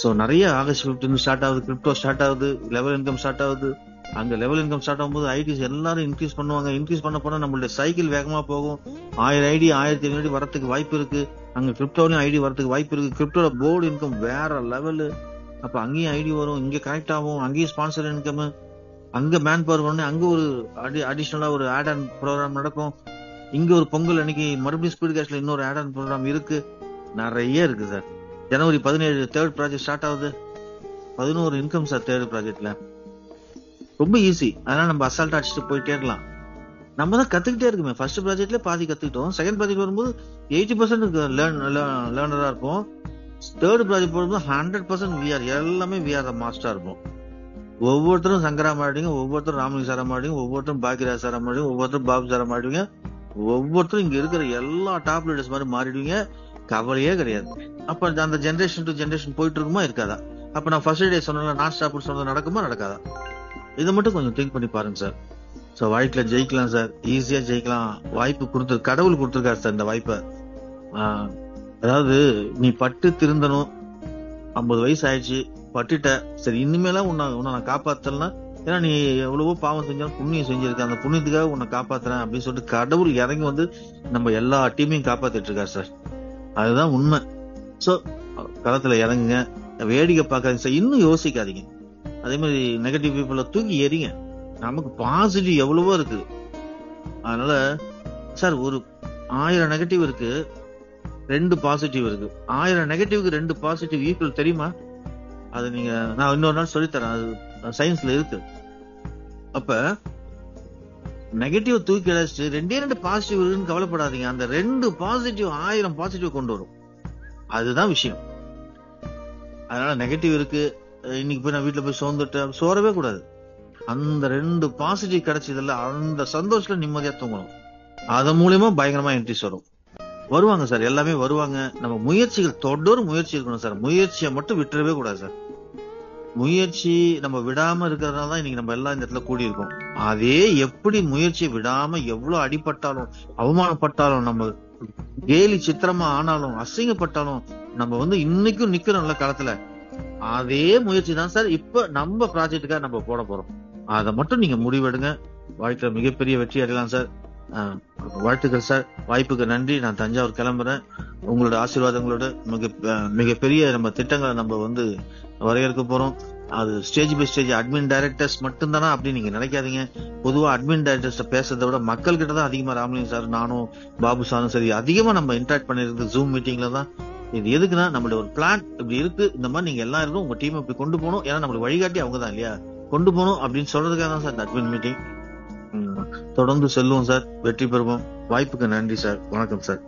சோ நிறைய ஆகஸ்ட் 15 ஸ்டார்ட் ஆகுது, கிரிப்டோ ஸ்டார்ட் ஆகுது, லெவல் இன்கம் ஸ்டார்ட் ஆகுது. அங்க லெவல் இன்கம் ஸ்டார்ட் ஆகும்போது ஐடிஸ் எல்லாரும் இன்க்ரீஸ் பண்ணுவாங்க. இன்க்ரீஸ் பண்ண போனா நம்மளுடைய சைக்கிள் வேகமா போகும். 1000 ஐடி 1500 ஐடி வரத்துக்கு வாய்ப்பு இருக்கு. அங்க கிரிப்டோலயும் ஐடி வரதுக்கு வாய்ப்பு இருக்கு. கிரிப்டோல போர்டு இன்கம் வேற லெவலு. அப்ப அங்கேயும் ஐடி வரும், இங்க கனெக்ட் ஆகும், அங்கேயும் ஸ்பான்சர் இன்கம், அங்க மேன் பவர் பண்ணு, அங்க ஒரு அடிஷனலா ஒரு ஆட் ஆன் ப்ரோக்ராம் நடக்கும். இங்க ஒரு பொங்கல் அன்னைக்கு மறுபடியும் ஸ்பீட் கேஷ்ல இன்னொரு ஆட் ஆன் ப்ரோக்ராம் இருக்கு. நிறைய இருக்கு சார். ஜனவரி 17 தேர்ட் ப்ராஜெக்ட் ஸ்டார்ட் ஆகுது. 11 இன்கம் சார் தேர்ட் ப்ராஜெக்ட்ல. ரொம்ப ஈஸி. அதனால நம்ம அசால்ட் அடிச்சுட்டு போயிட்டே இருக்கலாம். நம்ம தான் கத்துக்கிட்டே இருக்குமே. ஃபர்ஸ்ட் ப்ராஜெக்ட்ல பாதி கத்துக்கிட்டோம், செகண்ட் ப்ராஜெக்ட் வரும்போது 80% லேர்னரா இருப்போம். தேர்ட் ப்ராஜெக்ட் போடும்போது 100% எல்லாமே த மாஸ்டரா இருப்போம். ஒவ்வொருத்தரும் சங்கரா மாடுவீங்க, ஒவ்வொருத்தரும் ராமலிங்க சாரா மாடுவீங்க, ஒவ்வொருத்தரும் பாக்கியராஜ் சாரா மாடுவீங்க, ஒவ்வொருத்தரும் பாபு சாரா மாடுவீங்க, ஒவ்வொருத்தரும் இங்க இருக்கிற எல்லா டாப் லீடர்ஸ் மாதிரி மாறிடுவீங்க. கவலையே கிடையாது. அப்ப அந்த ஜென்ரேஷன் டு ஜென்ரேஷன் போயிட்டு இருக்குமா இருக்காதா? அப்ப நான் ஃபர்ஸ்ட் டே சொன்ன நான் ஸ்டாப் சொன்னது நடக்குமா நடக்காதா? இதை மட்டும் கொஞ்சம் திங்க் பண்ணி பாருங்க சார். சோ வாழ்க்கையில ஜெயிக்கலாம் சார், ஈஸியா ஜெயிக்கலாம். வாய்ப்பு கடவுள் கொடுத்துருக்காரு சார் இந்த வாய்ப்பை. அதாவது நீ பட்டு திருந்தணும், 50 வயசு ஆயிடுச்சு, பட்டுட்ட, சரி இனிமேலாம் உன்னை நான் காப்பாத்தலாம். ஏன்னா நீ எவ்வளவோ பாவம் செஞ்சாலும் புண்ணியம் செஞ்சிருக்க, அந்த புண்ணியத்துக்காக உன்னை காப்பாத்துறேன் அப்படின்னு சொல்லிட்டு கடவுள் இறங்கி வந்து நம்ம எல்லா டீமையும் காப்பாத்திட்டு இருக்காரு சார். அதுதான் உண்மை. சோ களத்துல இறங்குங்க, வேடிக்கை பார்க்காதீங்க சார், இன்னும் யோசிக்காதீங்க. அதே மாதிரி நெகட்டிவ் பீப்புள தூக்கி எறிங்க. நமக்கு பாசிட்டிவ் எவ்வளவோ இருக்கு. அதனால சார் ஒரு 1000 நெகட்டிவ் இருக்கு, 2 பாசிட்டிவ் இருக்கு. 1000 நெகட்டிவ்க்கு 2 பாசிட்டிவ் ஈக்குவல் தெரியுமா? அது நீங்க நான் இன்னொரு நாள் சொல்லித்தரேன், அது சயின்ஸ்ல இருக்கு. அப்ப நெகட்டிவ் தூக்கி அடைச்சிட்டு 2 பாசிட்டிவ் இருக்குன்னு கவலைப்படாதீங்க. அந்த 2 பாசிட்டிவ் 1000 பாசிட்டிவ் கொண்டு வரும். அதுதான் விஷயம். அதனால நெகட்டிவ் இருக்கு, இன்னைக்கு போய் நான் வீட்டுல போய் சோறவே கூடாது. அந்த 2 பாசிட்டிவ் கிடைச்சதுல அந்த சந்தோஷத்துல நிம்மதியா தூங்கணும். அதன் மூலியமா பயங்கரமா என்ட்ரிஸ் வருவாங்க சார், எல்லாமே வருவாங்க. நம்ம முயற்சிகள் தொடர் முயற்சி இருக்கணும் சார். முயற்சியை மட்டும் விட்டுறவே கூடாது சார். முயற்சி நம்ம விடாம இருக்கிறதுனால தான் இன்னைக்கு நம்ம எல்லாம் இந்த இடத்துல கூடி இருக்கோம். அதே எப்படி முயற்சியை விடாம எவ்வளவு அடிபட்டாலும் அவமானப்பட்டாலும் நம்ம கேலி சித்திரமா ஆனாலும் அசிங்கப்பட்டாலும் நம்ம வந்து இன்னைக்கும் நிக்கிறோம்ல களத்துல, அதே முயற்சி தான் சார் இப்ப நம்ம ப்ராஜெக்டுக்காக நம்ம போட போறோம். அதை மட்டும் நீங்க முடிவெடுங்க, வாழ்க்கையில மிகப்பெரிய வெற்றி அடையலாம் சார். வாழ்த்துக்கள் சார். வாய்ப்புக்கு நன்றி. நான் தஞ்சாவூர் கிளம்புறேன். உங்களோட ஆசீர்வாதங்களோட மிகப்பெரிய நம்ம திட்டங்களை நம்ம வந்து வரையறுக்க போறோம். அது stage by stage admin directors மட்டும்தானா அப்படின்னு நீங்க நினைக்காதீங்க. பொதுவா அட்மின் டைரக்டர்ஸ் பேசுறதை விட மக்கள் கிட்ட தான் அதிகமா ராமலிங்கம் சார், நானும் பாபு சாரும் சரி அதிகமா நம்ம இன்டராக்ட் பண்ணிருக்கு ஜூம் மீட்டிங்ல தான். இது எதுக்குன்னா நம்மளுடைய ஒரு பிளான் இப்படி இருக்கு, இந்த மாதிரி நீங்க எல்லாம் இருக்கும், உங்க டீம் இப்படி கொண்டு போகணும், ஏன்னா நம்மளுக்கு வழிகாட்டி அவங்க தான் இல்லையா, கொண்டு போகணும் அப்படின்னு சொல்றதுக்காக தான் சார் இந்த அட்மின் மீட்டிங். தொடர்ந்து செல்லுவோம் சார், வெற்றி பெறுவோம். வாய்ப்புக்கு நன்றி சார். வணக்கம் சார்.